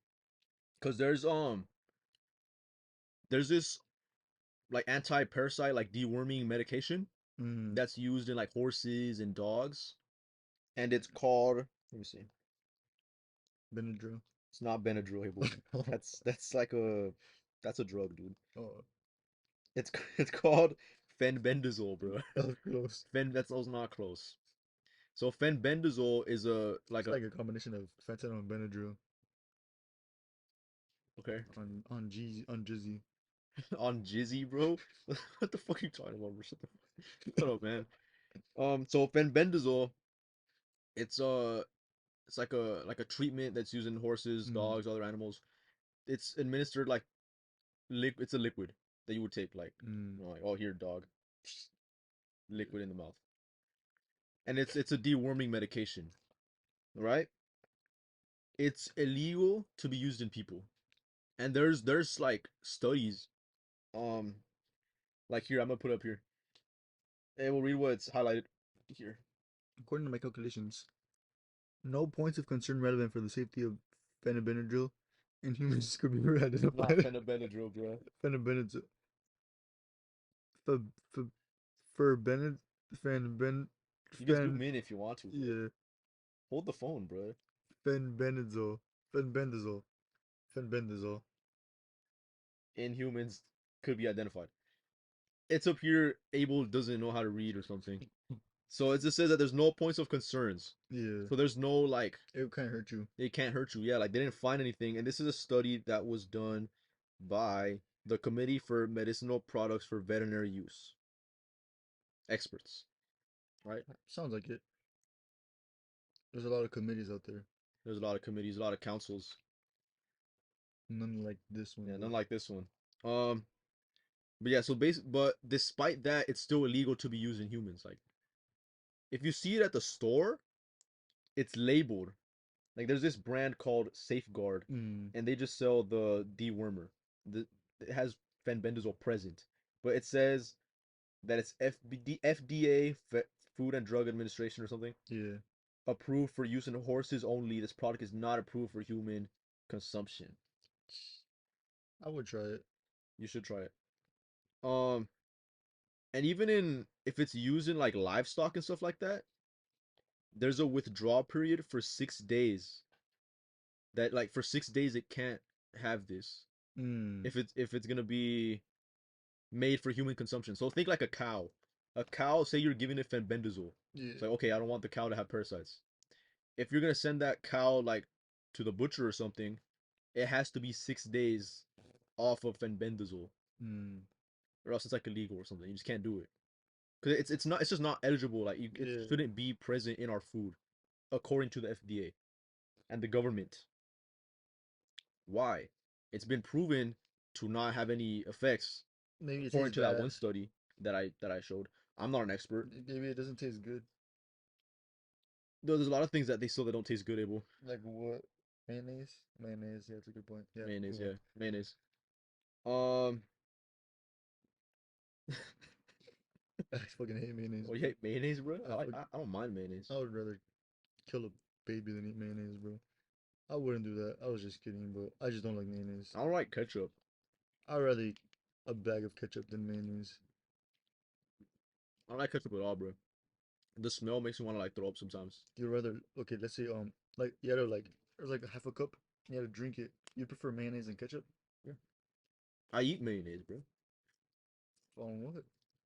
Cause there's this like anti-parasite like deworming medication Hmm. that's used in like horses and dogs, and it's called. Let me see. Benadryl. It's not Benadryl, Abel. That's a drug, dude. Oh, It's it's called fenbendazole, bro. that was close. That's also not close. So fenbendazole is a like It's a like a combination of fentanyl and Benadryl okay on Jizzy. on Jizzy, bro. What the fuck are you talking about, bro? Shut up, man. So fenbendazole, it's it's like a treatment that's used in horses, Mm, dogs, other animals. It's administered like it's a liquid that you would take like mm, you know, like oh here dog, liquid in the mouth, and it's a deworming medication, right? It's illegal to be used in people, and there's like studies, um, like here I'm gonna put up here, and we'll read what's highlighted here. According to my calculations, no points of concern relevant for the safety of fenibenadryl in humans could be Not identified. fenbendazole, bro. Fenibenadryl. For, for, for Benad. Fenben. You can zoom Fen. in if you want to, bro. Yeah. Hold the phone, bro. Fenbendazole. Fenbendazole. Fenbendazole. In humans could be identified. It's up here. Abel doesn't know how to read or something. So it just says that there's no points of concerns. Yeah. So there's no like It can't hurt you. it can't hurt you. Yeah, like they didn't find anything. And this is a study that was done by the Committee for Medicinal Products for Veterinary Use. Experts, right? Sounds like it. There's a lot of committees out there. There's a lot of committees, a lot of councils. None like this one, Yeah, none though. like this one. Um, but yeah, but despite that, it's still illegal to be used in humans. Like if you see it at the store, it's labeled. Like there's this brand called Safeguard, Mm. and they just sell the dewormer. The it has fenbendazole present, but it says that it's FDA Food and Drug Administration or something Yeah. approved for use in horses only. This product is not approved for human consumption. I would try it. You should try it. Um, and even in if it's used in like livestock and stuff like that, there's a withdrawal period for 6 days. That like for 6 days it can't have this Mm. if it's gonna be made for human consumption. So think like a cow. A cow, say you're giving it fenbendazole. It's Yeah. like okay, I don't want the cow to have parasites. If you're gonna send that cow like to the butcher or something, it has to be 6 days off of fenbendazole, Mm. or else it's like illegal or something. You just can't do it because it's just not eligible. Like it Yeah. shouldn't be present in our food according to the FDA and the government. Why? It's been proven to not have any effects Maybe it according tastes to that bad. one study that I showed. I'm not an expert. Maybe it doesn't taste good. There's a lot of things that they still that don't taste good, Abel. Like what? Mayonnaise? Mayonnaise, yeah, that's a good point. Yeah, Mayonnaise, move yeah, on. mayonnaise. Um, I fucking hate mayonnaise, oh, you bro. hate mayonnaise, bro? I fuck, I don't mind mayonnaise. I would rather kill a baby than eat mayonnaise, bro. I wouldn't do that. I was just kidding, but I just don't like mayonnaise. I don't like ketchup. I'd rather eat a bag of ketchup than mayonnaise. I don't like ketchup at all, bro. The smell makes me want to like throw up sometimes. You'd rather, okay, let's say, like, you had to, like, there's like a half a cup, you had to drink it. You prefer mayonnaise and ketchup? Yeah. I eat mayonnaise, bro. On what?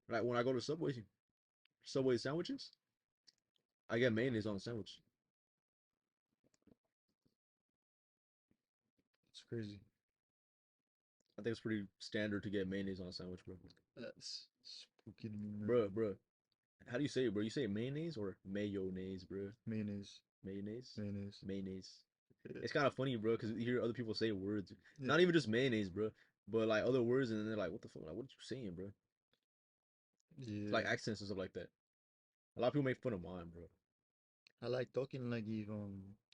Like when I go to Subway sandwiches, I get mayonnaise on the sandwich. It's crazy. I think it's pretty standard to get mayonnaise on a sandwich, bro. That's spooky to me, man. Bro. How do you say it, bro? You say mayonnaise or mayonnaise, bro? Mayonnaise. Mayonnaise? Mayonnaise. Mayonnaise. Yeah. It's kind of funny, bro, because you hear other people say words. Yeah. Not even just mayonnaise, bro, but like other words, and then they're like, what the fuck? Like, what are you saying, bro? It's like Yeah. accents and stuff like that. A lot of people make fun of mine, bro. I like talking like if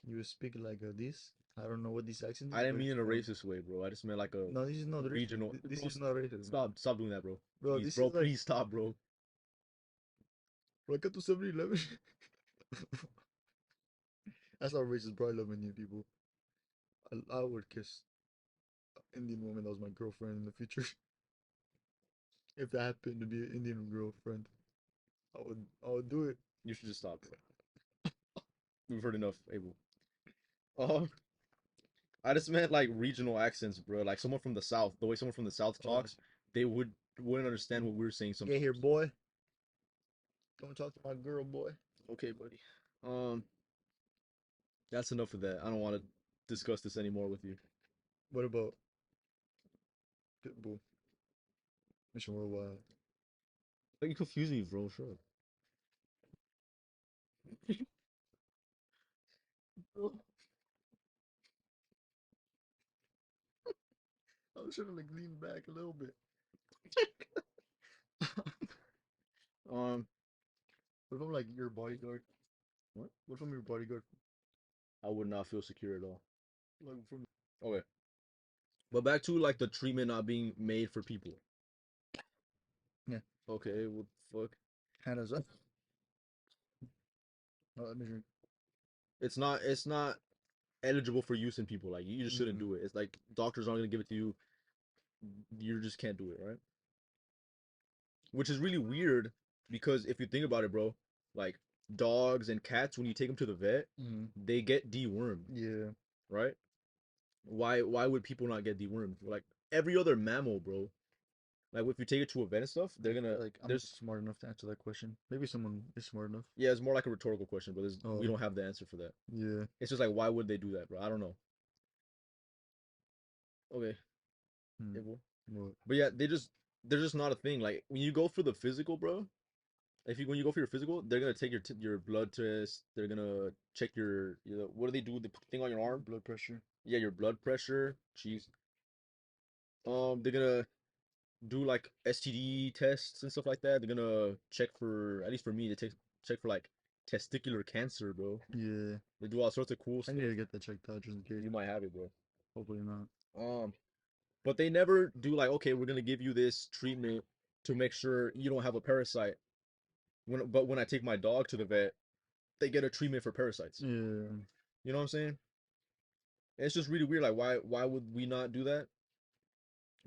you speak like this. I don't know what this accent I is, didn't but mean it's in a fun. racist way, bro. I just meant like a No, this is not racist. regional. This Bro, is not racist, man. stop doing that, bro. Bro, Please, this bro, is like please stop, bro. welcome to 7-Eleven. That's not racist, bro. I love Indian people. I would kiss an Indian woman that was my girlfriend in the future. If that happened to be an Indian girlfriend, I would do it. You should just stop, bro. We've heard enough, Abel. Oh, I just meant like regional accents, bro. Like someone from the south, the way someone from the south Oh, talks, they wouldn't understand what we were saying get here, sometimes. boy. Don't talk to my girl, boy. Okay, buddy. Um, that's enough of that. I don't want to discuss this anymore with you. What about Pitbull? Mission Worldwide. Like you confuse me, bro. Sure. I was trying to like lean back a little bit. Um, What if I'm like your bodyguard? what? What if I'm your bodyguard? I would not feel secure at all. Like from Okay, but back to like the treatment not being made for people. yeah, Okay, what the fuck? Hannah's up. Oh, let me drink. It's not eligible for use in people. Like you just shouldn't Mm-hmm. do it. It's like doctors aren't gonna give it to you. You just can't do it, right? Which is really weird because if you think about it, bro, like dogs and cats, when you take them to the vet, Mm-hmm. they get dewormed, Yeah, right? Why would people not get dewormed? Like every other mammal, bro. Like if you take it to a vet and stuff, they're gonna like I'm not there's smart enough to answer that question. Maybe someone is smart enough. yeah, it's more like a rhetorical question, but we Oh, don't have the answer for that. yeah. It's just like why would they do that, bro? I don't know. Okay, Hmm. yeah, well, What? but yeah, they're just not a thing. Like when you go for the physical, bro. If you when you go for your physical, they're gonna take your blood test. They're gonna check your what do they do? The thing on your arm? Blood pressure. Yeah, your blood pressure. Jeez. They're gonna do like STD tests and stuff like that. They're gonna check for at least for me, they check for like testicular cancer, bro. Yeah, They do all sorts of cool I need stuff. to get that checked out just in case. You might have it, bro. Hopefully not. Um, but they never do like, okay, we're gonna give you this treatment to make sure you don't have a parasite. But when I take my dog to the vet, they get a treatment for parasites. Yeah. You know what I'm saying? It's just really weird. Like, why would we not do that?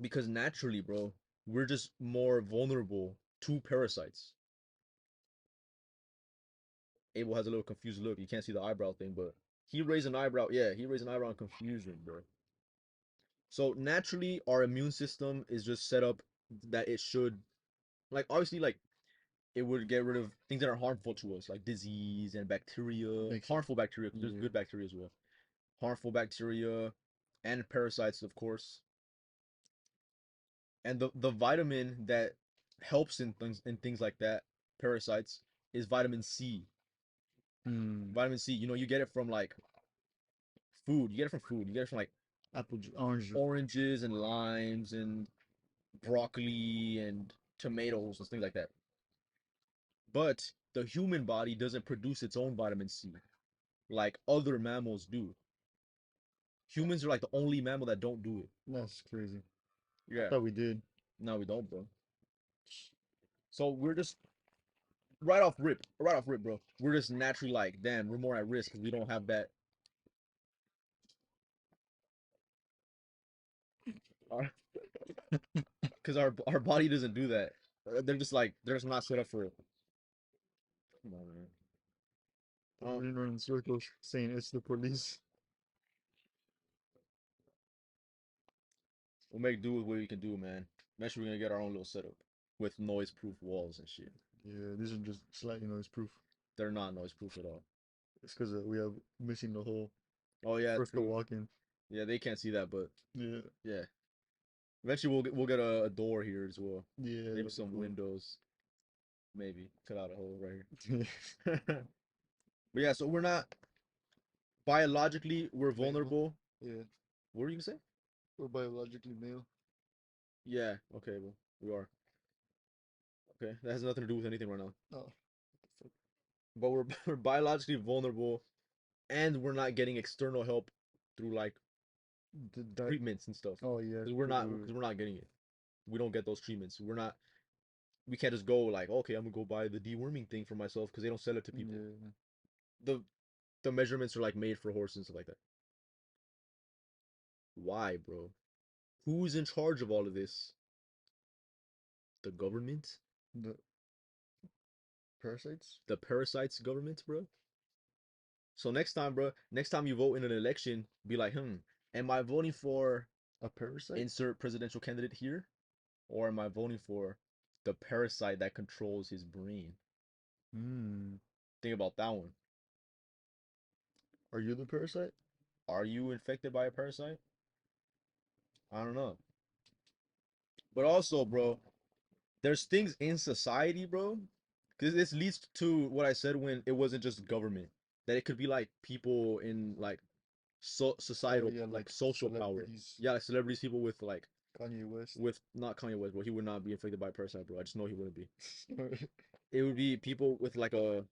Because naturally, bro, we're just more vulnerable to parasites. Abel has a little confused look. You can't see the eyebrow thing, but he raised an eyebrow. Yeah, he raised an eyebrow in confusion, bro. So naturally, our immune system is just set up that it should, like, obviously, like it would get rid of things that are harmful to us, like disease and bacteria, Makes sense. harmful bacteria, because there's Yeah. good bacteria as well. Harmful bacteria and parasites, of course. And the vitamin that helps in things like that, parasites, is vitamin C. Hmm. Vitamin C, you get it from like food. You get it from food. You get it from like Orange. oranges and limes and broccoli and tomatoes and things like that. But the human body doesn't produce its own vitamin C. like other mammals do. Humans are like the only mammal that don't do it. That's crazy. I Yeah. thought we did. No, we don't, bro. So we're just right off rip, bro. We're just naturally like, damn, we're more at risk because we don't have that. Because our body doesn't do that. They're just not set up for it. Come on, man. Um, We're running in circles saying it's the police. we'll make do with what we can do, man. Eventually, we're gonna get our own little setup with noise-proof walls and shit. Yeah, these are just slightly noise proof. They're not noise-proof at all. It's because we have missing the whole Oh yeah, first to true. walk in. Yeah, they can't see that, but Yeah, yeah. Eventually, we'll get a door here as well. yeah, Maybe that'd be some cool. windows. Maybe cut out a hole right Yeah. here. But yeah, so we're not biologically we're Male. vulnerable. Yeah, What were you gonna say? we're biologically male. Yeah. Okay. Well, we are. Okay. That has nothing to do with anything right now. Oh, what But we're we're biologically vulnerable, and we're not getting external help through like the fuck? treatments and stuff. Oh yeah, Because we're not getting it. We don't get those treatments. We're not. We can't just go like, okay, I'm gonna go buy the deworming thing for myself because they don't sell it to people. yeah. The the measurements are like made for horses and stuff like that. Why, bro? Who's in charge of all of this? The government? The parasites. The parasites government, bro? So next time, bro, next time you vote in an election, be like, am I voting for A parasite? insert presidential candidate here? Or am I voting for the parasite that controls his brain? Hmm. Think about that one. Are you the parasite? Are you infected by a parasite? I don't know. But also, bro, there's things in society, bro. Because this leads to what I said when it wasn't just government. That it could be like people in like Oh societal yeah, like like social power. celebrities. Yeah, like celebrities, people Kanye West. with not Kanye West, bro. He would not be infected by a parasite, bro. I just know he wouldn't be. Alright. It would be people with like a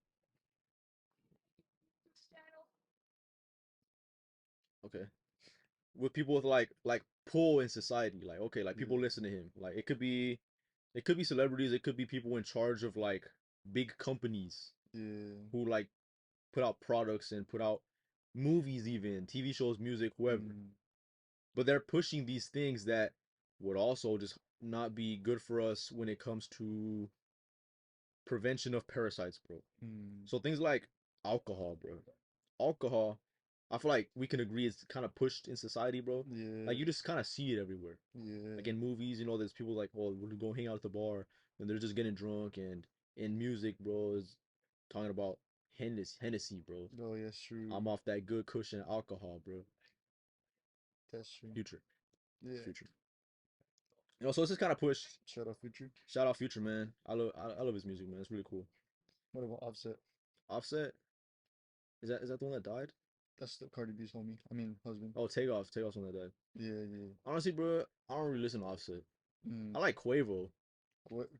okay, with people with like pull in society. Like okay, like people Yeah, listen to him. Like it could be celebrities. It could be people in charge of like big companies yeah. who like put out products and put out movies, even TV shows, music, whoever. Mm, But they're pushing these things that would also just not be good for us when it comes to prevention of parasites, bro. mm. So things like alcohol, bro. Alcohol, I feel like we can agree is kind of pushed in society, bro. Like Yeah, you just kind of see it everywhere. yeah. Like in movies, there's people like, oh, we're going hang out at the bar, and they're just getting drunk, and in music, bro, is talking about Hennessy, bro. Oh yeah, that's true. I'm off that good cushion alcohol, bro. That's true. Future, Yeah. future. So it's just kind of pushed. Shout out Future. Shout out Future, man. I love his music, man. It's really cool. What about Offset? Offset, is that the one that died? That's the Cardi B's homie. I mean husband. Oh, Takeoff's one that died. Yeah, yeah. Honestly, bro, I don't really listen to Offset. Mm. I like Quavo.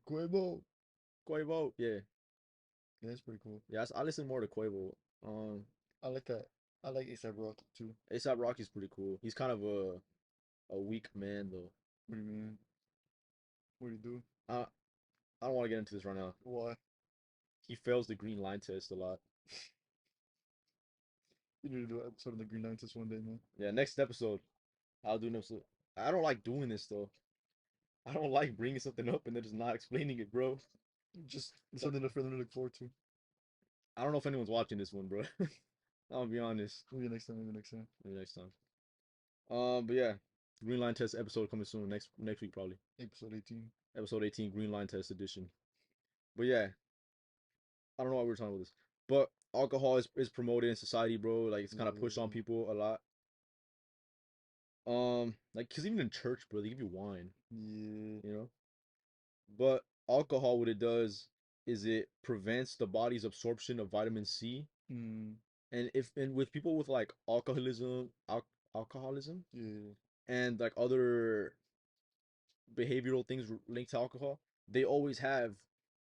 Quavo. Quavo, yeah, Yeah, that's pretty cool. yeah. I listen more to Quavo. Um, I like that. I like ASAP Rock too. ASAP Rocky's pretty cool. He's kind of a weak man though. What do you mean? What do you do? I I don't want to get into this right now. Why? He fails the green line test a lot. You need to do an episode of the Green Lantern one day, man. Yeah, next episode I'll do an episode. I don't like doing this though. I don't like bringing something up and then just not explaining it, bro. Just something for them to look forward to. I don't know if anyone's watching this one, bro. I'll be honest. Maybe next time. Maybe next time. Maybe next time. But yeah, Green Line Test episode coming soon. Next week probably. Episode 18. Episode 18, Green Line Test edition. But yeah, I don't know why we were talking about this. But alcohol is promoted in society, bro. Like it's kind of pushed on Yeah. people a lot. Like cause even in church, bro, they give you wine, Yeah. you know. But alcohol, what it does is it prevents the body's absorption of vitamin C. Mm. And with people with like alcoholism, Yeah. and like other behavioral things linked to alcohol, they always have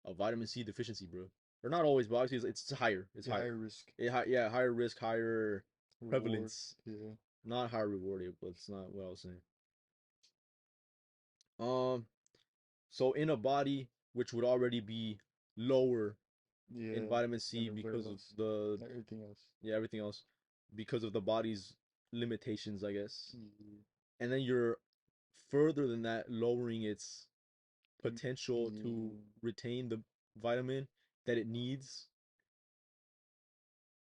a vitamin C deficiency, bro. or not always, but obviously it's higher. It's Yeah, higher. higher risk, Yeah, higher risk, higher reward. prevalence. Yeah. Not higher reward, but it's not what I was saying. Um, so in a body which would already be lower in Yeah. vitamin Than C everybody because of else. the Like everything else. yeah everything else, because of the body's limitations, I guess. Yeah. And then you're further than that lowering its potential to Yeah. retain the vitamin that it needs.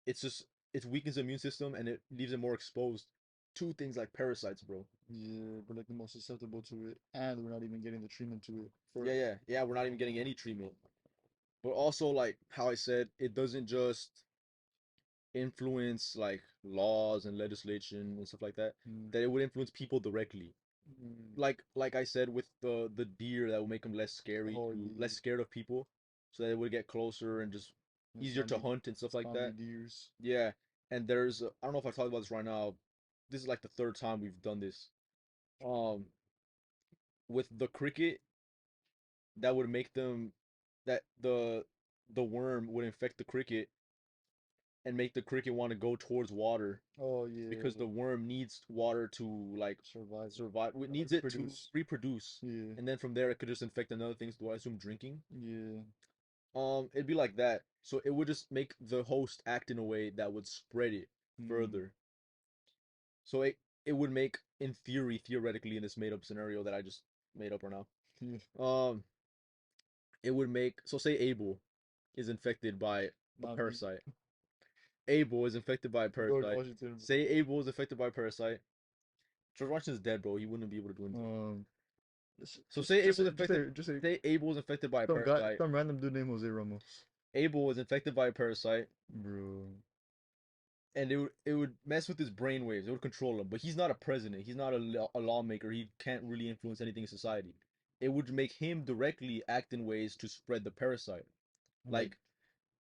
It's just it weakens the immune system and it leaves it more exposed to things like parasites, bro. Yeah, we're like the most susceptible to it, and we're not even getting the treatment to it for Yeah, it. yeah. We're not even getting any treatment. But also, like how I said, it doesn't just influence like laws and legislation and stuff like that. Mm. That it would influence people directly. Mm. Like I said with the deer, that will make them less scary Oh to less yeah, scared of people, so that it would get closer and just it's easier to finally, hunt and stuff it's like finally that. deers. Yeah, and there's I don't know if I talked about this right now. This is like the third time we've done this. Um, with the cricket, that would make them that the worm would infect the cricket and make the cricket want to go towards water Oh because yeah, the worm needs water to like survive, survive. It needs it to reproduce. reproduce, Yeah, and then from there it could just infect another things. Do I assume drinking? yeah. It'd be like that. So it would just make the host act in a way that would spread it Mm. further. So it would make, in theory, theoretically, in this made up scenario that I just made up right now, Yeah. it would make, so say Abel is infected by a Not me. parasite. Abel is infected by a George parasite. Washington. Say Abel is affected by a parasite. George Washington's dead, bro. He wouldn't be able to do anything. Um, So say Abel is just affected. say, just say, Say Abel is infected by a some guy, parasite. some random dude named Jose Ramos, Abel is infected by a parasite, bro. and it would mess with his brain waves. It would control him. But he's not a president. He's not a lawmaker. He can't really influence anything in society. It would make him directly act in ways to spread the parasite, Like, like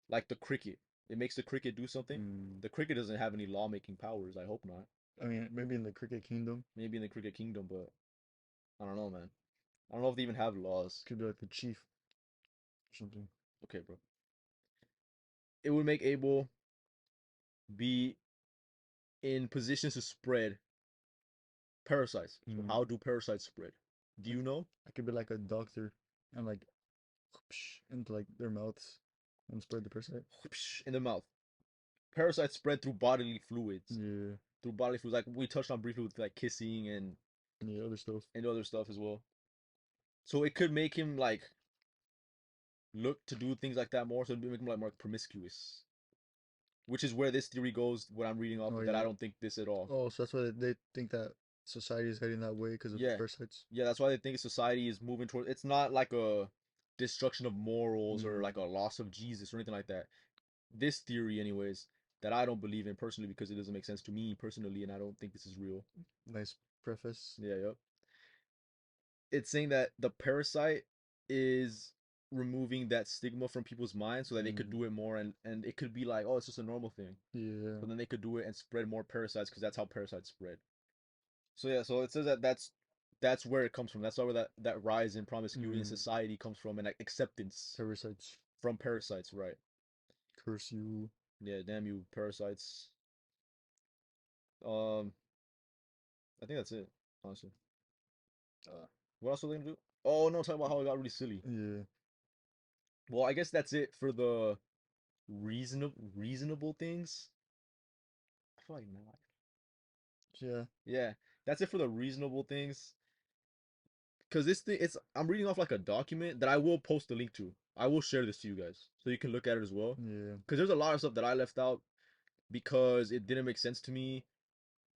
like the cricket. It makes the cricket do something. mm, The cricket doesn't have any lawmaking powers. I hope not. I mean, maybe in the cricket kingdom, Maybe in the cricket kingdom, but I don't know, man. I don't know if they even have laws. could be like the chief or something. Okay, bro. It would make Abel be in positions to spread parasites. So Mm. how do parasites spread? Do Like, you know? I could be like a doctor and like into like their mouths and spread the parasite. In the mouth. Parasites spread through bodily fluids. Yeah, Through bodily fluids, like we touched on briefly with like kissing yeah, other stuff. and other stuff as well. So it could make him like look to do things like that more. So it'd make him like more promiscuous, which is where this theory goes. What I'm reading off Oh of that, I yeah. don't think this at all. Oh, so that's why they think that society is heading that way because of Yeah, parasites. yeah, that's why they think society is moving towards. It's not like a destruction of morals or like Mm, a loss of Jesus or anything like that. This theory, anyways, that I don't believe in personally because it doesn't make sense to me personally, and I don't think this is real. nice preface. Yeah, yep. It's saying that the parasite is removing that stigma from people's minds so that they could Mm, do it more, and it could be like, oh, it's just a normal thing. yeah. But then they could do it and spread more parasites because that's how parasites spread. So yeah, so it says that that's where it comes from. That's where that rise in promiscuity in Mm, society comes from, and like acceptance parasites from parasites, right? curse you. Yeah, damn you, parasites. Um, I think that's it, honestly. Uh, What else are they gonna do? Oh no, talking about how it got really silly. yeah. Well, I guess that's it for the reasonable things. I feel like not. Yeah. Yeah, that's it for the reasonable things. Cause this thing, it's I'm reading off like a document that I will post a link to. I will share this to you guys so you can look at it as well. Yeah. Cause there's a lot of stuff that I left out because it didn't make sense to me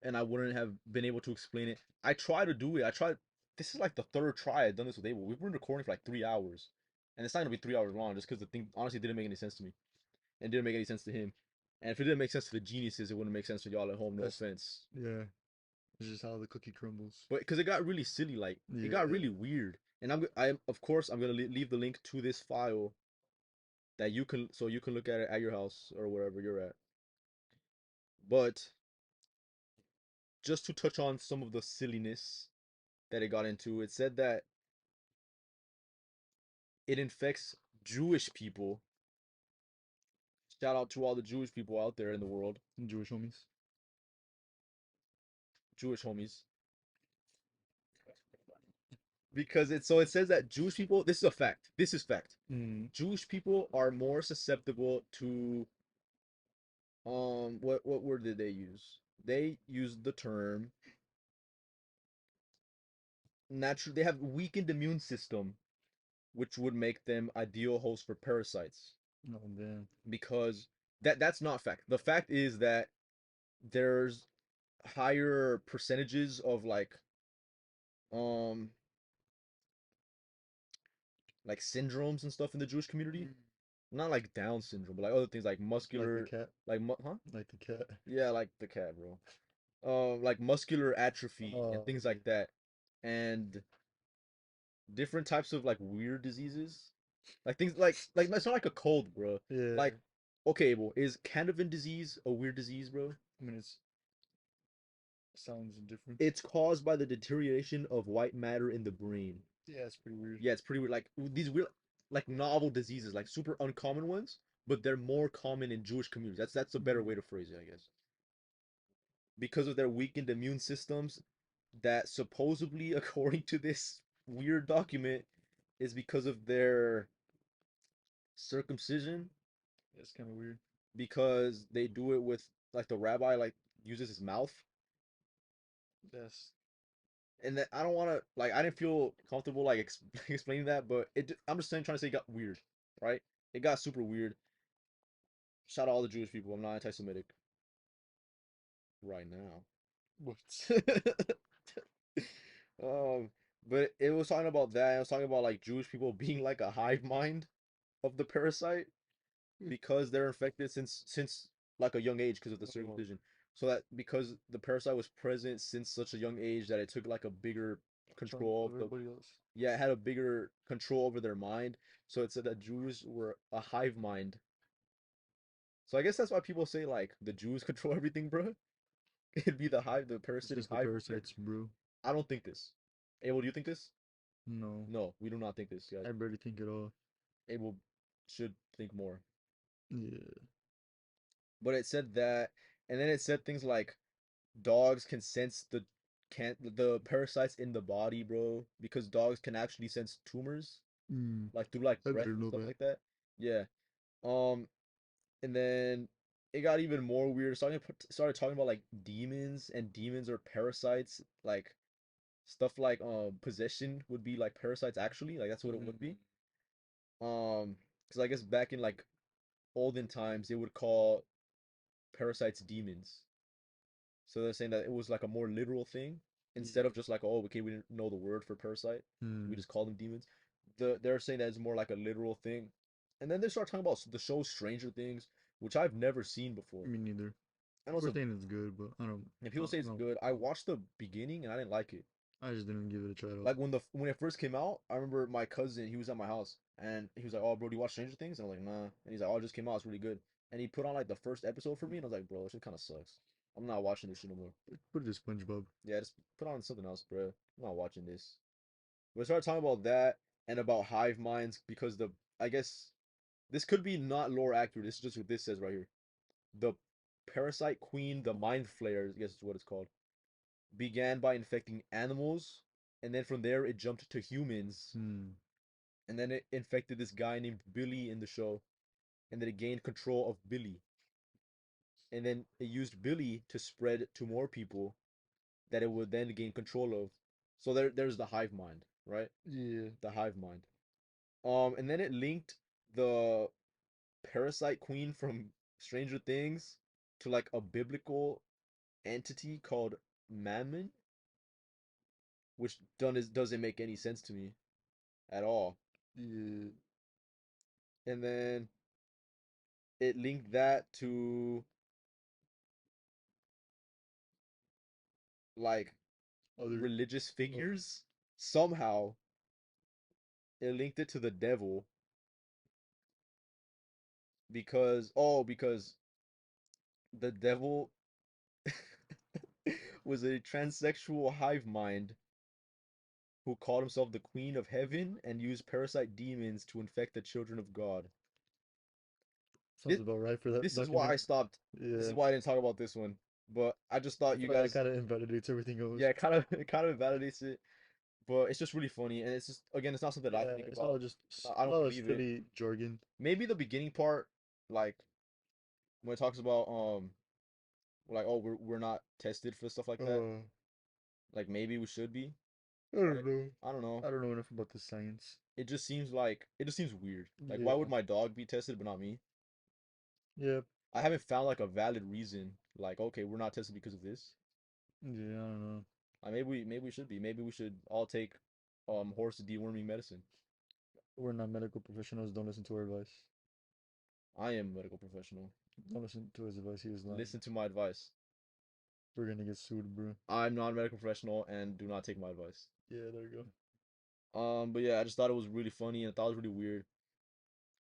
and I wouldn't have been able to explain it. I try to do it. I tried. This is like the third try I've done this with Abel. We've been recording for like 3 hours, and it's not gonna be 3 hours long just because the thing honestly didn't make any sense to me and didn't make any sense to him. And if it didn't make sense to the geniuses, it wouldn't make sense to y'all at home. No That's offense, yeah. It's just how the cookie crumbles. but because it got really silly, like it got Yeah. really weird. And I of course I'm gonna leave the link to this file that you can so you can look at it at your house or wherever you're at. But just to touch on some of the silliness that it got into, it said that it infects Jewish people Shout out to all the Jewish people out there in the world, Jewish homies. Jewish homies. Because it says that Jewish people, this is a fact. This is fact. Mm. Jewish people are more susceptible to what word did they use? They used the term natural. They have weakened immune system, which would make them ideal hosts for parasites. Oh damn. Because that's not fact. The fact is that there's higher percentages of um like syndromes and stuff in the Jewish community. Mm. Not like Down syndrome, but like other things like Like the muscular, cat. huh? Like the cat. Yeah, like the cat, bro. Like muscular atrophy and Oh things yeah. like that, and different types of like weird diseases, like things like it's not like a cold, bro. Yeah. Like, okay, well, is Canavan disease a weird disease, bro? I mean, it sounds different. It's caused by the deterioration of white matter in the brain. Yeah, it's pretty weird. Yeah, it's pretty weird. Like these weird, like novel diseases, like super uncommon ones, but they're more common in Jewish communities. That's a better Mm. way to phrase it, I guess. Because of their weakened immune systems, that supposedly, according to this weird document, is because of their circumcision, That's kind of weird. because they do it with like the rabbi like uses his mouth, That's and that I don't want to like I didn't feel comfortable like explaining that, but I'm just saying trying to say it got weird, right? It got super weird. Shout out all the Jewish people. I'm not anti-Semitic right now. what. um, but it was talking about that. It was talking about like Jewish people being like a hive mind of the parasite because they're infected since like a young age because of the Oh, circumcision. So that because the parasite was present since such a young age that it took like a bigger chunk control of of the everybody else. yeah, it had a bigger control over their mind. So it said that Jews were a hive mind. So I guess that's why people say like the Jews control everything, bro. It'd be the hive, the It's parasitic just the hive mind. parasites, bro. I don't think this. Abel, do you think this? No, No, we do not think this, guys. I barely think at all. Abel should think more. Yeah. But it said that, and then it said things like dogs can sense the parasites in the body, bro, because dogs can actually sense tumors, Mm. like through like I breath didn't and know stuff that. like that. Yeah. Um, and then it got even more weird. Started talking about like demons, and demons are parasites, like stuff like possession would be like parasites actually, like that's what it would Mm. be. Because I guess back in like olden times they would call parasites demons. So they're saying that it was like a more literal thing instead Yeah. of just like, oh, okay, we didn't know the word for parasite, we Mm. just call them demons. They're saying that it's more like a literal thing. And then they start talking about the show Stranger Things, which I've never seen before. Me neither. I know it's People a saying it's good, but I don't. and people say it's No, good. I watched the beginning and I didn't like it. I just didn't give it a try at all. Like when it first came out, I remember my cousin, he was at my house and he was like, "Oh, bro, do you watch Stranger Things?" And I was like, "Nah." And he's like, "Oh, it just came out. It's really good." And he put on like the first episode for me, and I was like, "Bro, this shit kind of sucks. I'm not watching this shit no more." Put it to SpongeBob. Yeah, just put on something else, bro. I'm not watching this. We started talking about that and about hive minds because I guess this could be not lore accurate. This is just what this says right here. The parasite queen, the mind flayer, I guess is what it's called, began by infecting animals, and then from there it jumped to humans, Hmm. and then it infected this guy named Billy in the show, and then it gained control of Billy, and then it used Billy to spread to more people that it would then gain control of. So there's the hive mind, right? Yeah. The hive mind. And then it linked the parasite queen from Stranger Things to like a biblical entity called Mammon, which doesn't make any sense to me at all. Yeah. And then it linked that to like Other. religious Oh. figures. Somehow it linked it to the devil because the devil was a transsexual hive mind who called himself the Queen of Heaven and used parasite demons to infect the children of God. Sounds about right for that This is why I documentary. stopped. This is Yeah, why I didn't talk about this one. But I just I thought you feel like that guys, kind of invalidates everything else. yeah, it kind of it kind of invalidates it. But it's just really funny, and it's just again, it's not something that I Yeah, think it's all about. just I a don't lot of believe it. silly jargon. Maybe the beginning part, like when it talks about like oh we're not tested for stuff like that. Uh, Like maybe we should be, I but don't know. I don't know. I don't know enough about the science. It just seems weird. Like why would Yeah, my dog be tested but not me? yeah, I haven't found like a valid reason. Like okay, we're not tested because of this. yeah. I don't know. Maybe we should be. Maybe we should all take horse deworming medicine. We're not medical professionals. Don't listen to our advice. I am a medical professional. Don't listen to his advice. He was lying. Listen to my advice. We're gonna get sued, bro. I'm not a medical professional and do not take my advice. Yeah, there you go. But yeah, I just thought it was really funny and I thought it was really weird.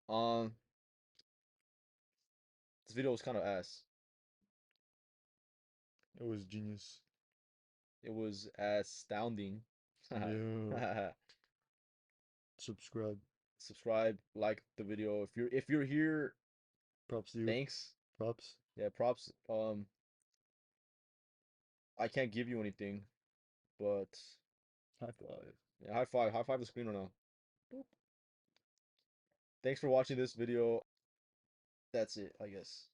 Um, this video was kind of ass. It was genius. It was astounding. Yo, subscribe. Subscribe, like the video. If you're here, Props to you. thanks. Props. Yeah, props. I can't give you anything, but High five. yeah, high five. High five the screen right now. Boop. Thanks for watching this video. That's it, I guess.